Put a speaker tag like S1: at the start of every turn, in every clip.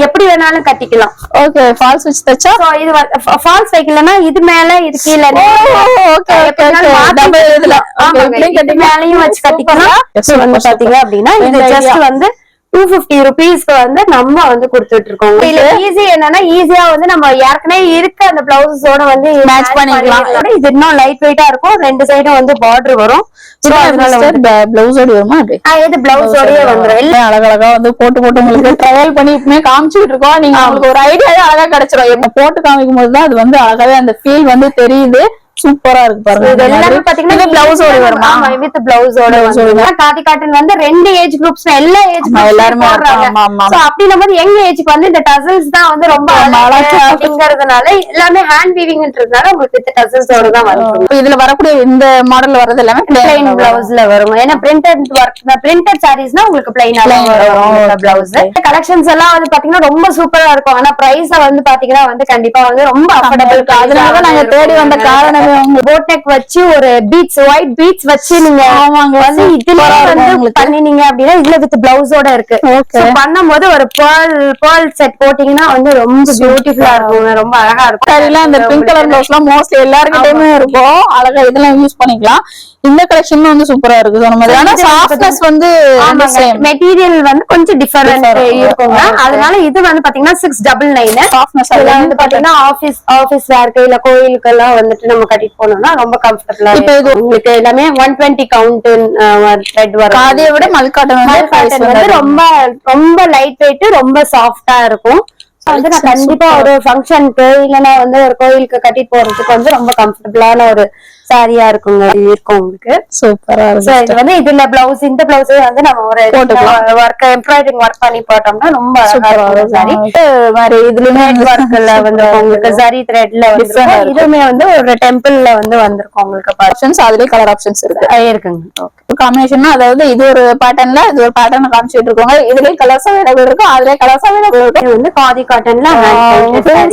S1: எப்படி வேணாலும் கட்டிக்கலாம்.
S2: ஓகே, ஃபால்ஸ் வச்சு தச்சா
S1: இது ஃபால்ஸ் வைக்கலன்னா இது மேல இது கீழே மேலையும் வச்சு கட்டிக்கலாம். பாத்தீங்க அப்படின்னா இது ஜஸ்ட் வந்து 250 rupeesக்கு வந்து நம்ம வந்து கொடுத்துட்டு இருக்கோம். இதுல ஈஸி என்னன்னா ஈஸியா வந்து நம்ம ஏற்கனவே இருக்க அந்த பிளவுஸோட வந்து மேட்ச் பண்ணிக்கலாம். இது இன்னும் லைட் வெயிட்டா இருக்கும். ரெண்டு சைடும் வந்து பார்டர் வரும்.
S2: பிளவுஸோட வருமா?
S1: இது பிளவுஸோடயே வந்துடும்.
S2: எல்லாம் அழகழகா வந்து போட்டு உங்களுக்கு ட்ரையல் பண்ணி இப்பமே காமிச்சுட்டு இருக்கோம். நீங்க உங்களுக்கு ஒரு ஐடியாவே அழகா கிடைச்சிடும். இப்ப போட்டு காமிக்கும் போதுதான் அது வந்து அழகாவே அந்த ஃபீல் வந்து தெரியுது. சூப்பரா இருக்கு பாருங்க.
S1: இது எல்லாமே பாத்தீங்கன்னா பிளவுஸோட வருமா? ஆமா, வித் பிளவுஸோட வருது. காதி காட்டன் வந்து ரெண்டு ஏஜ் குரூப்ஸ் எல்லா ஏஜ் குரூப்ஸ் எல்லாரும் போடுறாங்க. சோ அப்படினும்போது யங் ஏஜ்க்கு வந்து இந்த டசல்ஸ் தான் வந்து ரொம்ப அழகா அப்படிங்கறதுனால எல்லாமே ஹேண்ட் வீவிங்ன்றதுனால உங்களுக்கு வித் டசல்ஸோட தான் வரும்.
S2: இதுல வரக்கூடிய இந்த மாடல்ல வரது எல்லாமே
S1: பிளைன் பிளவுஸ்ல வரும். ஏன்னா பிரிண்டட் வர்க் பிரிண்டட் சாரீஸ்னா உங்களுக்கு பிளைனால வரும் பிளவுஸ். கலெக்ஷன்ஸ் எல்லாம் வந்து பாத்தீங்கன்னா ரொம்ப சூப்பரா இருக்கும். ஆனா பிரைஸ் வந்து பாத்தீங்கன்னா வந்து கண்டிப்பா வந்து ரொம்ப அஃபோர்டபிள்.
S2: அதனால நாங்க தேடி வந்த காரணம்
S1: போட் நெக் வச்சு ஒரு பீட்ஸ் ஒயிட் பீட்ஸ் வச்சு நீங்க வந்து இதுல வந்து பண்ணினீங்க அப்படின்னா இதுல வித் பிளவுஸோட இருக்கு. பண்ணும்போது ஒரு பேர்ல் செட் போட்டீங்கன்னா வந்து ரொம்ப பியூட்டிஃபுல்லா இருக்கும். ரொம்ப அழகா இருக்கும்.
S2: சரில அந்த பிங்க் கலர் பிளவுஸ் எல்லாம் மோஸ்ட்லி எல்லாருக்கிட்டயுமே இருக்கும். அழகா இதெல்லாம் யூஸ் பண்ணிக்கலாம். இந்த கலெக்ஷன் வந்து சூப்பரா இருக்கு சொன்ன மாதிரி. ஆனா சாஃப்ட்னஸ் வந்து
S1: மெட்டீரியல் வந்து கொஞ்சம் டிஃபரெண்ட் இருக்குங்க. அதனால இது வந்து பாத்தீங்கன்னா 699 சாஃப்ட்னஸ். இதுல வந்து பாத்தீங்கன்னா ஆபீஸ் வேர்க்கு இல்ல கோயிலுக்கு எல்லாம் வந்துட்டு நம்ம கட்டிட்டு போனோம்னா ரொம்ப கம்ஃபர்டபுளா. இப்போ இது உங்களுக்கு எல்லாமே 120 கவுண்ட் த்ரெட் வரும்.
S2: அதை விட மல்காட்டன்
S1: வந்து ரொம்ப ரொம்ப லைட் வெயிட் ரொம்ப சாஃப்டா இருக்கும். வந்து நான் கண்டிப்பா ஒரு ஃபங்க்ஷனுக்கு இல்லன்னா வந்து ஒரு கோயிலுக்கு கட்டிட்டு போறதுக்கு வந்து ரொம்ப கம்ஃபர்டபுளான ஒரு சாரியா இருக்குங்க. இருக்கும் உங்களுக்கு
S2: சூப்பரா இருக்கு.
S1: இது வந்து இதுல பிளவுஸ் இந்த பிளவுஸ் வந்து நம்ம ஒரு ஒர்க் எம்ப்ராய்டரிங் ஒர்க் பண்ணி போட்டோம்னா ரொம்ப சூப்பரா இருக்கும் சாரி.
S2: மாதிரி இதுலயுமே
S1: ஒர்க்ல வந்து உங்களுக்கு சரி த்ரெட்ல வந்து இதுவுமே வந்து ஒரு டெம்பிள்ல வந்து வந்திருக்கும் உங்களுக்கு.
S2: ஆப்ஷன்ஸ் அதுலயே கலர் ஆப்ஷன்ஸ்
S1: இருக்குங்க.
S2: ஓகே, காம்பினேஷன் அதாவது இது ஒரு பேட்டர்ன்ல இது ஒரு பேட்டர்ன் காமிச்சிட்டு இருக்காங்க. இதுலயே கலர்ஸ் அவைலபிள் இருக்கும். அதுலயே கலர்ஸ் அவைலபிள் இருக்கும்.
S1: இது வந்து காதி காட்டன்ல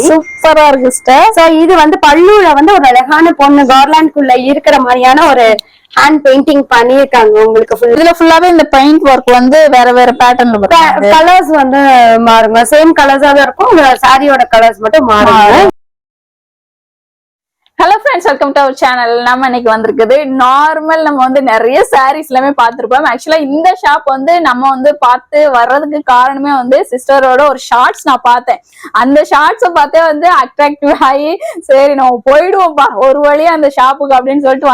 S2: சூப்பரா இருக்கு சிஸ்டர்.
S1: சோ இது வந்து பல்லுல வந்து ஒரு அழகான பொண்ணு கார்லாண்ட் குள்ள இருக்கிற மாதிரியான ஒரு ஹேண்ட் பெயிண்டிங் பண்ணிருக்காங்க உங்களுக்கு.
S2: இதுல ஃபுல்லாவே இந்த பெயிண்ட் ஒர்க் வந்து வேற வேற பேட்டர்ன்ல வரும்.
S1: கலர்ஸ் வந்து மாறுங்க. சேம் கலர்ஸா தான் இருக்கும். சாரியோட கலர்ஸ் மட்டும் மாறுங்க.
S2: Hello friends, welcome to our channel. நம்ம இன்னைக்கு வந்திருக்குது நார்மல். நம்ம வந்து நிறைய சாரீஸ் எல்லாமே பார்த்துருப்போம். ஆக்சுவலா இந்த ஷாப் வந்து நம்ம வந்து பார்த்து வர்றதுக்கு காரணமே வந்து சிஸ்டரோட ஒரு ஷார்ட்ஸ் நான் பார்த்தேன். அந்த ஷார்ட்ஸை பார்த்தே வந்து அட்ராக்டிவ் ஆகி சரி நம்ம போயிடுவோம்ப்பா ஒரு வழியா அந்த ஷாப்புக்கு அப்படின்னு சொல்லிட்டு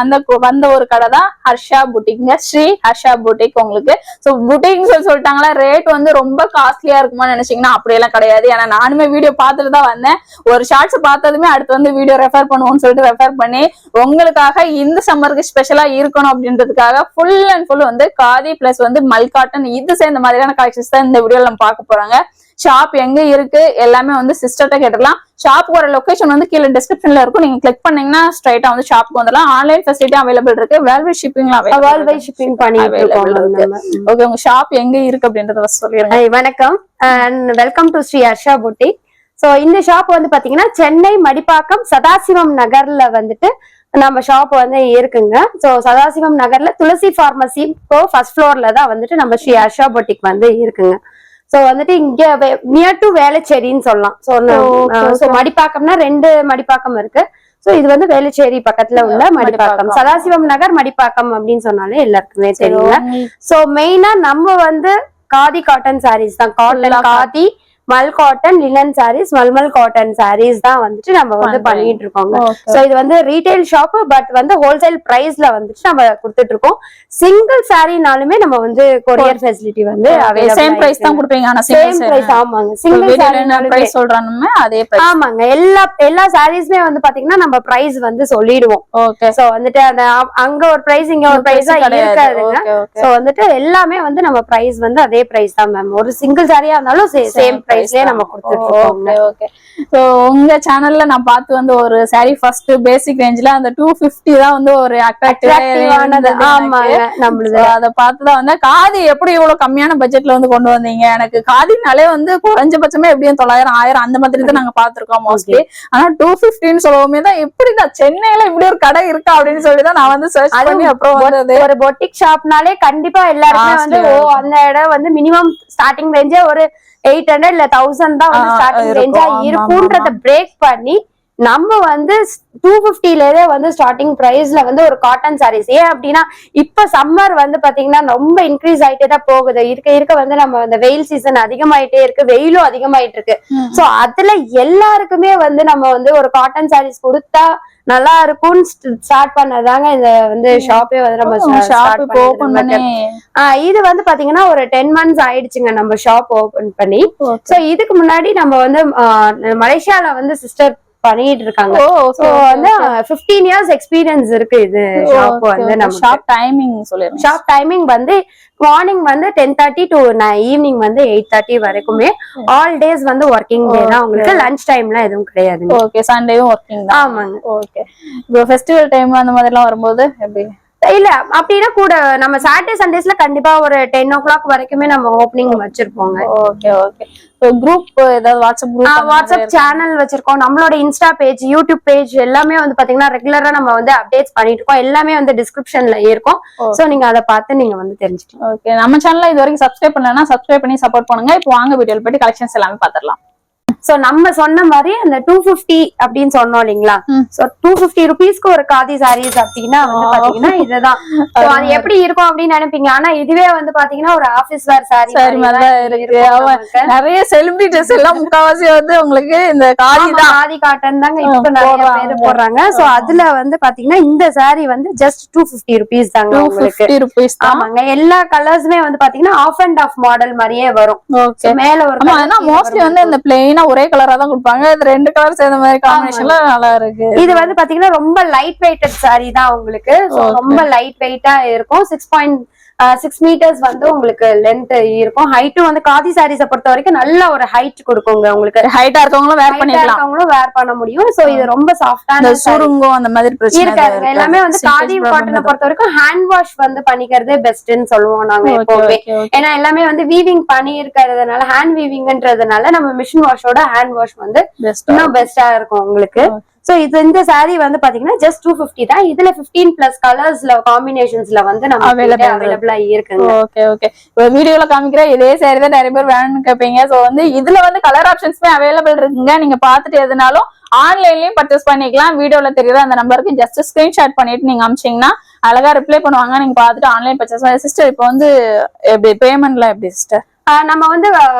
S2: வந்த ஒரு கடை தான் ஹர்ஷா புட்டிக்ங்க. ஸ்ரீ ஹர்ஷா புட்டிக். உங்களுக்கு ஸோ புட்டிக்னு சொல்லிட்டாங்களா, ரேட் வந்து ரொம்ப காஸ்ட்லியா இருக்குமா நினைச்சீங்கன்னா அப்படியெல்லாம் கிடையாது. ஏன்னா நானுமே வீடியோ பார்த்துட்டு தான் வந்தேன். ஒரு ஷார்ட்ஸ் பார்த்ததுமே அடுத்து வந்து வீடியோ ரெஃபர் பண்ணுவோம்னு சொல்லிட்டு ரெஃபர் பண்ணி உங்களுக்காக இந்த சம்மருக்கு ஸ்பெஷலா இருக்கணும் அப்படின்றதுக்காக ஃபுல் அண்ட் ஃபுல் வந்து காதி பிளஸ் வந்து மல்காட்டன் இது சேர்ந்த மாதிரியான கலெக்ஷன்ஸ் தான் இந்த வீடியோல நம்ம பார்க்க போறாங்க. ஷாப் எங்க இருக்கு எல்லாமே வந்து சிஸ்டர்ட்ட கேட்டுக்கலாம். ஷாப்புக்கு வர லொகேஷன் வந்து கீழே டிஸ்கிரிப்ஷன்ல இருக்கும். நீங்க கிளிக் பண்ணீங்கன்னா ஸ்ட்ரைட்டா வந்து ஷாப்புக்கு வந்துடலாம். ஆன்லைன் ஃபெசிலிட்டி அவைலபிள் இருக்கு. வேர்ல்ட் ஷிப்பிங்லாம்
S1: வேர்ல்ட் ஷிப்பிங் பண்ணிட்டு இருக்கோம்.
S2: ஓகே, உங்க ஷாப் எங்க இருக்கு அப்படின்றத சொல்லிருங்க.
S1: வணக்கம் and welcome to Shri Harsha boutique. So இந்த ஷாப் வந்து பாத்தீங்கன்னா சென்னை மடிப்பாக்கம் சதாசிவம் நகர்ல வந்துட்டு நம்ம ஷாப் வந்து இருக்குங்க. சோ சதாசிவம் நகர்ல துளசி பார்மசி ஃபர்ஸ்ட் ஃப்ளோர்ல தான் வந்துட்டு நம்ம ஸ்ரீ ஹர்ஷா புட்டிக் வந்து இருக்குங்க. சோ வந்துட்டு இங்க நியர் டு வேளச்சேரின்னு சொல்லலாம். சோ மடிப்பாக்கம்னா 2 மடிப்பாக்கம் இருக்கு. சோ இது வந்து வேளச்சேரி பக்கத்துல உள்ள மடிப்பாக்கம். சதாசிவம் நகர் மடிப்பாக்கம் அப்படின்னு சொன்னாலே எல்லாருக்குமே தெரியுங்க. சோ மெயினா நம்ம வந்து காதி காட்டன் சாரீஸ் தான். Cotton khadi mul cotton linen sarees malmal cotton sarees தான் வந்துட்டு நம்ம வந்து பண்ணிட்டு இருக்கோங்க. சோ இது வந்து ரீட்டைல் ஷாப் பட் வந்து ஹோல்சேல் பிரைஸ்ல வந்துட்டு நம்ம கொடுத்துட்டு இருக்கோம். சிங்கிள் சாரினாலுமே நம்ம வந்து கொரியர் ஃபெசிலிட்டி வந்து
S2: சேம் பிரைஸ் தான் கொடுப்பீங்க. ஆனா
S1: சேம் பிரைஸ். ஆமாங்க, சிங்கிள்
S2: சாரி சொல்றானுமே அதே பிரைஸ்.
S1: ஆமாங்க, எல்லா சாரீஸ்மே வந்து பாத்தீங்கன்னா நம்ம பிரைஸ் வந்து சொல்லிடுவோம்.
S2: ஓகே,
S1: சோ வந்துட்டு அந்த அங்க ஒரு பிரைஸ் இங்க ஒரு பிரைஸ் இருக்காதுங்க. சோ வந்துட்டு எல்லாமே வந்து நம்ம பிரைஸ் வந்து அதே பிரைஸ் தான் மேம். ஒரு சிங்கிள் சாரியா இருந்தாலும் சேம் நம்ம கொடுத்துட்டோம்.
S2: ஓகே, சோ உங்க சேனல்ல நான் பார்த்து வந்து ஒரு சாரி ஃபர்ஸ்ட் பேசிக் ரேஞ்ச்ல அந்த 250 தான் வந்து ஒரு அட்ராக்டிவானது.
S1: ஆமாங்க, நம்மளுது
S2: அத பார்த்து தான் வந்து காதி எப்படி இவ்வளவு கம்மியான பட்ஜெட்ல வந்து கொண்டு வந்தீங்க. எனக்கு காதினாலே வந்து குறைஞ்சபட்சமே எப்படியும் 900 1000 அந்த மாதிரி தான் நாங்க பாத்துருக்கோம் மோஸ்ட்லி. ஆனா 250ன்னு சொல்லவுமே தான் எப்படிடா சென்னையில இப்படி ஒரு கடை இருக்கா அப்படின்னு சொல்லிதான் நான் வந்து சர்ச் பண்ணி அப்புறம் வந்தது.
S1: ஒரு பொட்டிக் ஷாப்னாலே கண்டிப்பா எல்லாருமே வந்து அந்த இடம் வந்து மினிமம் ஸ்டார்டிங் ரேஞ்சே ஒரு 800 இல்ல 1000 தான் வந்து ஸ்டார்டிங் ரேஞ்சா இருக்கும்ன்றத பிரேக் பண்ணி நம்ம வந்து 250 வந்து ஸ்டார்டிங் பிரைஸ்ல வந்து ஒரு காட்டன் சாரீஸ். ஏன் அப்படின்னா இப்ப சம்மர் வந்து பாத்தீங்கன்னா ரொம்ப இன்க்ரீஸ் ஆயிட்டே தான் போகுது. இருக்க இருக்க வந்து நம்ம அந்த வெயில் சீசன் அதிகமாயிட்டே இருக்கு, வெயிலும் அதிகமாயிட்டு இருக்கு. சோ அதுல எல்லாருக்குமே வந்து நம்ம வந்து ஒரு காட்டன் சாரீஸ் கொடுத்தா நல்லா இருக்கும்னு ஸ்டார்ட் பண்ணதாங்க இந்த வந்து ஷாப்பே வந்து நம்ம ஸ்டார்ட்
S2: ஓபன் பண்ணி.
S1: இது வந்து பாத்தீங்கன்னா ஒரு 10 months ஆயிடுச்சுங்க நம்ம ஷாப் ஓபன் பண்ணி. சோ இதுக்கு முன்னாடி நம்ம வந்து மலேசியால வந்து சிஸ்டர் பண்ணிட்டு இருக்காங்க. சோ வந்து 15 years எக்ஸ்பீரியன்ஸ் இருக்கு இது ஷாப் வந்து. நம்ம
S2: ஷாப் டைமிங் சொல்லிருங்க.
S1: ஷாப் டைமிங் வந்து மார்னிங் வந்து 10:30 to ஈவினிங் வந்து 8:30 வரைக்குமே. ஆல் டேஸ் வந்து ஒர்க்கிங் டே தான் உங்களுக்கு. லஞ்ச் டைம்லாம் எதுவும் கிடையாது.
S2: ஓகே, சண்டேவும் ஒர்க்கிங் தான்.
S1: ஆமாங்க.
S2: ஓகே, இப்போ ஃபெஸ்டிவல் டைம் அந்த மாதிரி எல்லாம் வரும்போது எப்படி?
S1: இல்ல அப்படின்னா கூட நம்ம சாட்டர்டே சண்டேஸ்ல கண்டிப்பா ஒரு 10 o'clock வரைக்குமே நம்ம ஓப்பனிங் வச்சிருப்போங்க.
S2: Okay okay. குரூப் ஏதாவது வாட்ஸ்அப்
S1: சேனல் வச்சிருக்கோம். நம்மளோட இன்ஸ்டா பேஜ், யூடியூப் பேஜ் எல்லாமே வந்து பாத்தீங்கன்னா ரெகுலரா நம்ம வந்து அப்டேட்ஸ் பண்ணிட்டு இருக்கோம். எல்லாமே வந்து டிஸ்கிரிப்ஷன்ல இருக்கும். சோ நீங்க அதை பார்த்து நீங்க வந்து தெரிஞ்சுக்கலாம்.
S2: ஓகே, நம்ம சேனல்ல இது வரைக்கும் சப்ஸ்கிரைப் பண்ணலன்னா சப்ஸ்கிரைப் பண்ணி சப்போர்ட் பண்ணுங்க. இப்போ வாங்க வீடியோல போயிட்டு கலெக்ஷன்ஸ் எல்லாமே பாத்துடலாம்.
S1: சோ நம்ம சொன்ன மாதிரி அந்த 250 அப்படின்னு சொன்னோம் இல்லைங்களா? சோ 250 rupeesக்கு ஒரு காதி சாரீஸ் அப்படின்னா வந்து பாத்தீங்கன்னா இதுதான். அது எப்படி இருக்கும் அப்படின்னு நினைப்பீங்க. ஆனா இதுவே வந்து பாத்தீங்கன்னா ஒரு ஆபீஸ் வேர் சாரி
S2: இருக்கு. நிறைய செலிபிரிட்டிஸ் எல்லாம் முக்காவாசி வந்து உங்களுக்கு இந்த
S1: காதி காட்டன் தாங்க இப்ப நிறைய பேர் போடுறாங்க. சோ அதுல வந்து பாத்தீங்கன்னா இந்த சாரி வந்து ஜஸ்ட் 250 rupees தாங்க உங்களுக்கு. ஆமாங்க. எல்லா கலர்ஸுமே வந்து பாத்தீங்கன்னா ஆஃப் அண்ட் ஆஃப் மாடல் மாதிரியே வரும். மேல ஒரு
S2: மோஸ்ட்லி வந்து இந்த பிளெயினா ஒரே கலரா தான் கொடுப்பாங்க. இது ரெண்டு கலர் சேர்ந்த மாதிரி காம்பினேஷன்ல நல்லா இருக்கு.
S1: இது வந்து பாத்தீங்கன்னா ரொம்ப லைட் வெயிட்டட் சாரி தான் உங்களுக்கு. ரொம்ப லைட் வெயிட்டா இருக்கும். 6 meters வந்து உங்களுக்கு லென்த் இருக்கும். ஹைட்டும் வந்து காதி சாரீஸை பொறுத்த வரைக்கும் நல்ல ஒரு ஹைட் கொடுக்குங்க உங்களுக்கு.
S2: ஹைட்டா இருக்கவங்களும் வேர் பண்ணிக்கலாம்,
S1: இருக்கவங்களும் வேர் பண்ண முடியும். சோ இது ரொம்ப சாஃப்டான
S2: சுருங்கும் அந்த மாதிரி பிரச்சனை
S1: இருக்காது. எல்லாமே வந்து காதி காட்டனை பொறுத்த வரைக்கும் ஹேண்ட் வாஷ் வந்து பண்ணிக்கிறதே பெஸ்ட்னு சொல்லுவோம் நாங்க எப்பவுமே. ஏன்னா எல்லாமே வந்து வீவிங் பண்ணி இருக்கிறதுனால, ஹேண்ட் வீவிங்ன்றதுனால நம்ம மிஷின் வாஷோட ஹேண்ட் வாஷ் வந்து இன்னும் பெஸ்டா இருக்கும் உங்களுக்கு. சோ இந்த சாரி வந்து பாத்தீங்கன்னா ஜஸ்ட் 250 தான். இதுல 15+ கலர்ஸ்ல காம்பினேஷன்ஸ்ல வந்து நம்ம அவைலபிளா இருக்குங்க.
S2: Okay okay. இப்போ வீடியோல காமிக்கிற இதே சாரி தான் நிறைய பேர் வேணும்னு கேட்பீங்க. சோ வந்து இதுல வந்து கலர் ஆப்ஷன்ஸ்மே அவைலபிள் இருக்குங்க. நீங்க பாத்துட்டு எதுனாலும் ஆன்லைன்லயும் பர்ச்சேஸ் பண்ணிக்கலாம். வீடியோல தெரியுற அந்த நம்பருக்கு ஜஸ்ட் ஸ்கிரீன்ஷாட் பண்ணிட்டு நீங்க அமிச்சீங்கன்னா அழகா ரிப்ளை பண்ணுவாங்க. நீங்க பாத்துட்டு ஆன்லைன் பர்ச்சேஸ். சிஸ்டர் இப்போ வந்து எப்படி பேமெண்ட்லாம் எப்படி சிஸ்டர்?
S1: நம்ம வந்து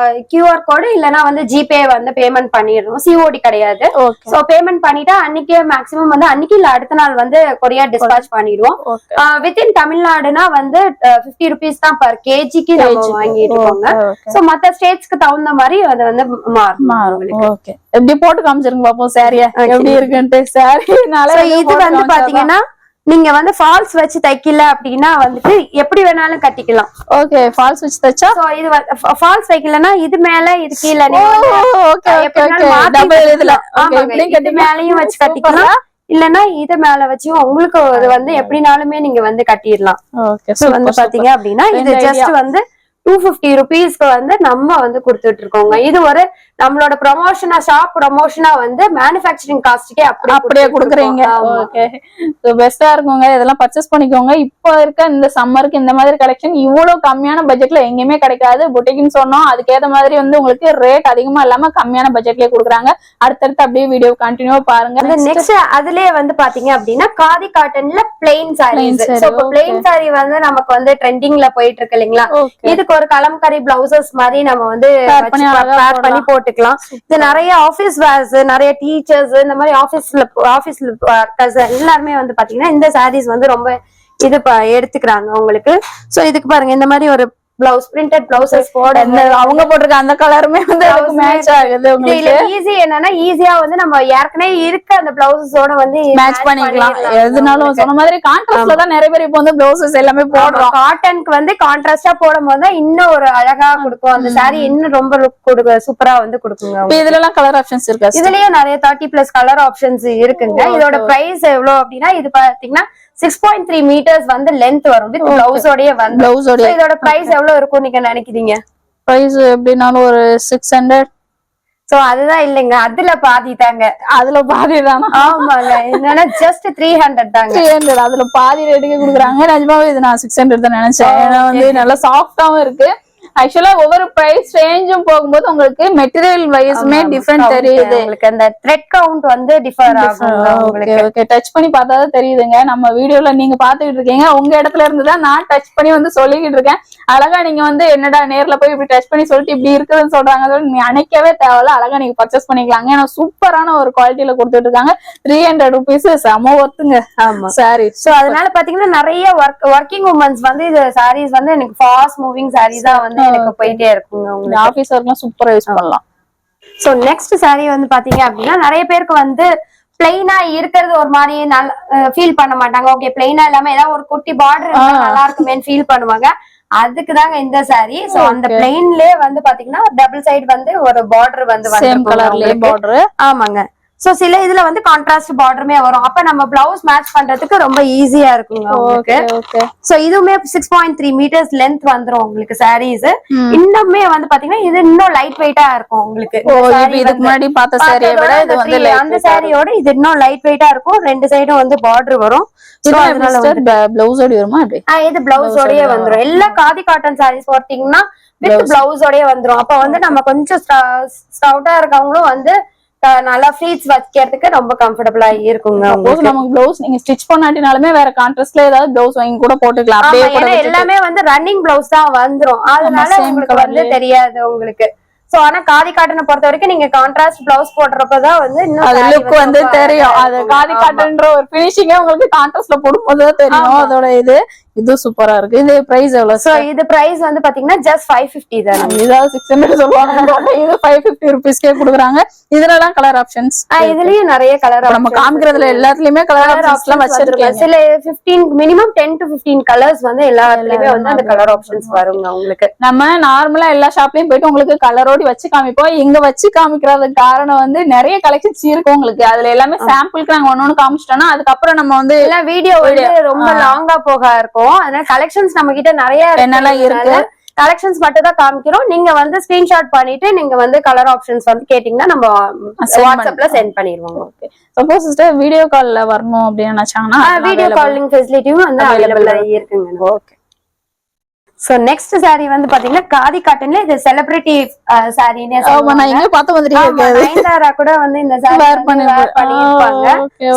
S1: QR கோடு இல்லனா வந்து ஜிபே வந்து பேமெண்ட் பண்ணிடுறோம். COD கிடையாது. சோ பேமெண்ட் பண்ணிட்டா அன்னைக்கே மேக்ஸிமம் வந்து அன்னைக்கு இல்ல அடுத்த நாள் வந்து கொரியர் டிஸ்பாட்ச் பண்ணிடுவோம். வித்தின் தமிழ்நாடுனா வந்து 50 rupees தான் per kgக்கு நம்ம வாங்கிட்டு இருக்கோங்க. சோ மத்த ஸ்டேட்ஸ்க்கு தகுந்த மாதிரி அது வந்து மாறும்.
S2: ஓகே, எப்படி போட்டு காமிச்சிருங்க பாப்போம் சாரியா எப்படி இருக்குன்னு. சாரினால
S1: இது வந்து பாத்தீங்கன்னா நீங்க வந்து ஃபால்ஸ் வச்சு தைக்கல அப்படின்னா வந்துட்டு எப்படி வேணாலும் கட்டிக்கலாம்.
S2: ஓகே, ஃபால்ஸ் வச்சு தைச்சா
S1: இது ஃபால்ஸ் வைக்கலன்னா இது மேல இது கீழ இது மேலயும் வச்சு கட்டிக்கலாம். இல்லன்னா இது மேல வச்சும் உங்களுக்கு வந்து எப்படினாலுமே நீங்க வந்து கட்டிடலாம். வந்து பாத்தீங்க அப்படின்னா இது ஜஸ்ட் வந்து 250 rupeesக்கு வந்து நம்ம வந்து கொடுத்துட்டு இருக்கோங்க. இது ஒரு நம்மளோட ப்ரொமோஷனா, ஷாப் ப்ரொமோஷனா வந்து மேனுஃபேக்சரிங் காஸ்ட்க்கே அப்படியே
S2: கொடுக்குறீங்க. ஓகே, சோ பெஸ்டா இருக்குங்க. இதெல்லாம் பர்ச்சேஸ் பண்ணிக்கோங்க. இப்போ இருக்க இந்த சம்மருக்கு இந்த மாதிரி கலெக்ஷன் இவ்வளவு கம்மியான பட்ஜெட்ல எங்கேயுமே கிடைக்காது. பொட்டிக்னு சொன்னோம், அதுக்கேற்ற மாதிரி வந்து உங்களுக்கு ரேட் அதிகமா இல்லாம கம்மியான பட்ஜெட்லயே கொடுக்குறாங்க. அடுத்தடுத்து அப்படியே வீடியோ கண்டினியூ பாருங்க.
S1: நெக்ஸ்ட் அதுலயே வந்து பாத்தீங்க அப்படின்னா காதி காட்டன்ல plain saris. So plain sari வந்து நமக்கு வந்து ட்ரெண்டிங்ல போயிட்டு இருக்கு இல்லைங்களா? இதுக்கு ஒரு கலம்கரி பிளவுசஸ் மாதிரி நம்ம வந்து பேர் பண்ணி போட்டுக்கலாம். இது நிறைய ஆபீஸ் வேர்ஸ், நிறைய டீச்சர்ஸ், இந்த மாதிரி ஆபீஸ்ல ஒர்க்கர்ஸ் எல்லாருமே வந்து பாத்தீங்கன்னா இந்த சாரீஸ் வந்து ரொம்ப இது எடுத்துக்கிறாங்க உங்களுக்கு. சோ இதுக்கு பாருங்க இந்த மாதிரி ஒரு பிளவுஸ், பிரிண்டட் பிளவுசஸ் போட
S2: அவங்க போட்டிருக்க அந்த கலருமே வந்து மேட்ச் ஆகுது.
S1: உங்களுக்கு ஈஸி என்னன்னா ஈஸியா வந்து நம்ம ஏற்கனவே இருக்க அந்த பிளவுஸஸோட வந்து
S2: மேட்ச் பண்ணிக்கலாம். எதுனாலும் சொன்ன மாதிரி கான்ட்ராஸ்ட்ல தான் நிறைய பேர் இப்போ வந்து பிளவுசஸ் எல்லாமே போடுறோம்.
S1: காட்டனுக்கு வந்து கான்ட்ராஸ்டா போடும் போது இன்னும் ஒரு அழகா கொடுக்கும். அந்த சாரி இன்னும் ரொம்ப லுக் கொடுக்க சூப்பரா வந்து கொடுக்குங்க.
S2: இதுல எல்லாம் கலர் ஆப்ஷன்ஸ் இருக்கு.
S1: இதுலயும் நிறைய 30+ கலர் ஆப்ஷன்ஸ் இருக்குங்க. இதோட பிரைஸ் எவ்வளவு அப்படின்னா இது பாத்தீங்கன்னா 6.3 meters வந்து லென்த் வரும் வித் பிளவுஸோடயே வந்து. இதோட பிரைஸ் எவ்வளவு இருக்கும் நீங்க நினைக்கிறீங்க?
S2: பிரைஸ் எப்படினாலும் ஒரு 600.
S1: சோ அதுதான் இல்லைங்க, அதுல பாதி தாங்க.
S2: அதுல பாதி தானா?
S1: ஆமாங்க, என்னன்னா ஜஸ்ட் 300 தாங்க.
S2: 300 அதுல பாதி ரேட்டுக்கு குடுக்குறாங்க. நிஜமாவே இது நான் 600 தான் நினைச்சேன். ஏன்னா வந்து நல்லா சாஃப்டாவும் இருக்கு. ஆக்சுவலா ஒவ்வொரு பிரைஸ் ரேஞ்சும் போகும்போது உங்களுக்கு மெட்டீரியல் வைஸ்மே டிஃபரெண்ட் தெரியுது.
S1: உங்களுக்கு அந்த த்ரெட் கவுண்ட் வந்து டிஃபர் ஆகும்.
S2: ஓகே டச் பண்ணி பார்த்தாதான் தெரியுதுங்க. நம்ம வீடியோல நீங்க பாத்துக்கிட்டு இருக்கீங்க, உங்க இடத்துல இருந்துதான் நான் டச் பண்ணி வந்து சொல்லிக்கிட்டு இருக்கேன். அழகா நீங்க வந்து என்னடா நேர்ல போய் இப்படி டச் பண்ணி சொல்லிட்டு இப்படி இருக்குதுன்னு சொல்றாங்க, நீ நினைக்கவே தேவையில்ல. அழகா நீங்க பர்ச்சேஸ் பண்ணிக்கலாங்க. ஏன்னா சூப்பரான ஒரு குவாலிட்டியில கொடுத்துட்டு இருக்காங்க. 300 rupees செம ஒர்த்துங்க.
S1: ஆமா
S2: சாரி.
S1: சோ அதனால பாத்தீங்கன்னா நிறைய ஒர்க்கிங் உமன்ஸ் வந்து இது சாரீஸ் வந்து எனக்கு ஃபாஸ்ட் மூவிங் சாரீஸ் தான் வந்து எனக்கு போயிட்டே இருக்குங்க. உங்களுக்கு
S2: ஆபீஸ் ஒர்க்லாம் சூப்பரா யூஸ் பண்ணலாம்.
S1: சோ நெக்ஸ்ட் சாரீ வந்து பாத்தீங்க அப்படின்னா நிறைய பேருக்கு வந்து பிளைனா இருக்கிறது ஒரு மாதிரி ஃபீல் பண்ண மாட்டாங்க. ஓகே பிளைனா இல்லாம ஏதாவது ஒரு குட்டி பார்டர் நல்லா இருக்குமேன்னு ஃபீல் பண்ணுவாங்க. அதுக்குதாங்க இந்த சாரி. சோ அந்த பிளைன்லயே வந்து பாத்தீங்கன்னா டபுள் சைடு வந்து ஒரு பார்டர் வந்து
S2: சேம் கலர்லயே பார்டர்.
S1: ஆமாங்க. சோ சில இதுல வந்து கான்ட்ராஸ்ட் பார்டருமே வரும். அப்ப நம்ம பிளவுஸ் மேட்ச் பண்றதுக்கு ரொம்ப ஈஸியா இருக்குங்க உங்களுக்கு. சோ இதுவுமே 6.3 meters லென்த் வந்துரும் உங்களுக்கு சாரீஸ். இன்னுமே வந்து பாத்தீங்கன்னா இது இன்னும் லைட் வெயிட்டா இருக்கும் உங்களுக்கு.
S2: இதுக்கு முன்னாடி பார்த்த சாரியை விட இது வந்து
S1: அந்த சாரியோட இது இன்னும் லைட் வெயிட்டா இருக்கும். ரெண்டு சைடும் வந்து பார்டர் வரும்.
S2: பிளவுஸ் ஓடி வருமா?
S1: இது பிளவுஸ் ஓடயே வந்துரும். எல்லா காதி காட்டன் சாரீஸ் போட்டீங்கன்னா வித் பிளவுஸ் ஓடயே வந்துரும். அப்ப வந்து நம்ம கொஞ்சம் ஸ்டவுட்டா இருக்கவங்களும் வந்து நல்லா ஃப்ளீட்ஸ் வைக்கிறதுக்கு ரொம்ப கம்ஃபர்டபுளா இருக்குங்க.
S2: நமக்கு பிளவுஸ் நீங்க ஸ்டிச் பண்ணாட்டினாலுமே வேற கான்ட்ராஸ்ட்ல ஏதாவது பிளவுஸ் வாங்கி கூட போட்டுக்கலாம்.
S1: ஏன்னா எல்லாமே வந்து ரன்னிங் பிளவுஸ் தான் வந்துரும். அதனால உங்களுக்கு வந்து தெரியாது உங்களுக்கு. சோ ஆனா காதி காட்டனை பொறுத்த வரைக்கும் நீங்க கான்ட்ராஸ்ட் பிளவுஸ் போடுறப்பதான் வந்து
S2: அது லுக் வந்து தெரியும். அது காதி காட்டன்ற ஒரு பினிஷிங்கே உங்களுக்கு கான்ட்ராஸ்ட்ல போடும்போதுதான் தெரியும் அதோட இது. இது சூப்பரா இருக்கு. இது பிரைஸ் எவ்வளவு?
S1: சோ இது பிரைஸ் வந்து பாத்தீங்கன்னா ஜஸ்ட் 550 தான்.
S2: இதாவது 600 சொல்லுவாங்க, இது 550 rupeesக்கே குடுக்குறாங்க. இதுலலாம் கலர் ஆப்ஷன்ஸ்,
S1: இதுலயே நிறைய கலர்
S2: நம்ம காமிக்கிறதுல எல்லாத்துலயுமே கலர் ஆப்ஷன்ஸ்லாம் வச்சிருக்காங்க.
S1: சில 15 மினிமம் 10 to 15 கலர்ஸ் வந்து எல்லாத்துலயுமே வந்து அந்த கலர் ஆப்ஷன்ஸ் வருங்க உங்களுக்கு.
S2: நம்ம நார்மலா எல்லா ஷாப்லயும் போயிட்டு உங்களுக்கு கலரோடி வச்சு காமிப்போம். இங்க வச்சு காமிக்கிறதுக்கு காரணம் வந்து நிறைய கலெக்ஷன்ஸ் இருக்கு உங்களுக்கு. அதுல எல்லாமே சாம்பிளுக்கு நாங்க ஒன்னொன்னு காமிச்சிட்டோம்னா அதுக்கப்புறம் நம்ம வந்து
S1: எல்லாம் வீடியோ வந்து ரொம்ப லாங்கா போக இருக்கும். அதனால கலெக்ஷன்ஸ் நம்ம கிட்ட நிறைய
S2: என்னெல்லாம் இருக்கு,
S1: கலெக்ஷன்ஸ் மட்டும் தான் காமிக்கிறோம். நீங்க வந்து ஸ்கிரீன்ஷாட் பண்ணிட்டு நீங்க வந்து கலர் ஆப்ஷன்ஸ் வந்து கேட்டீங்கன்னா நம்ம வாட்ஸ்அப்ல சென்ட் பண்ணிடுவோம்.
S2: ஓகே. சப்போஸ் சிஸ்டர் வீடியோ கால்ல வரணும் அப்படின்னு நினைச்சாங்கன்னா
S1: வீடியோ காலிங் ஃபெசிலிட்டியும் வந்து அவைலபிளா இருக்குங்க.
S2: ஓகே.
S1: சோ நெக்ஸ்ட் சாரி வந்து பாத்தீங்கன்னா காதி காட்டன்ல இது செலிபிரிட்டி சாரினே சொல்லுவாங்க.
S2: நான் எங்க பார்த்த மாதிரி இருக்கு.
S1: நயன்தாரா கூட வந்து இந்த சாரி வேர் பண்ணிருப்பாங்க.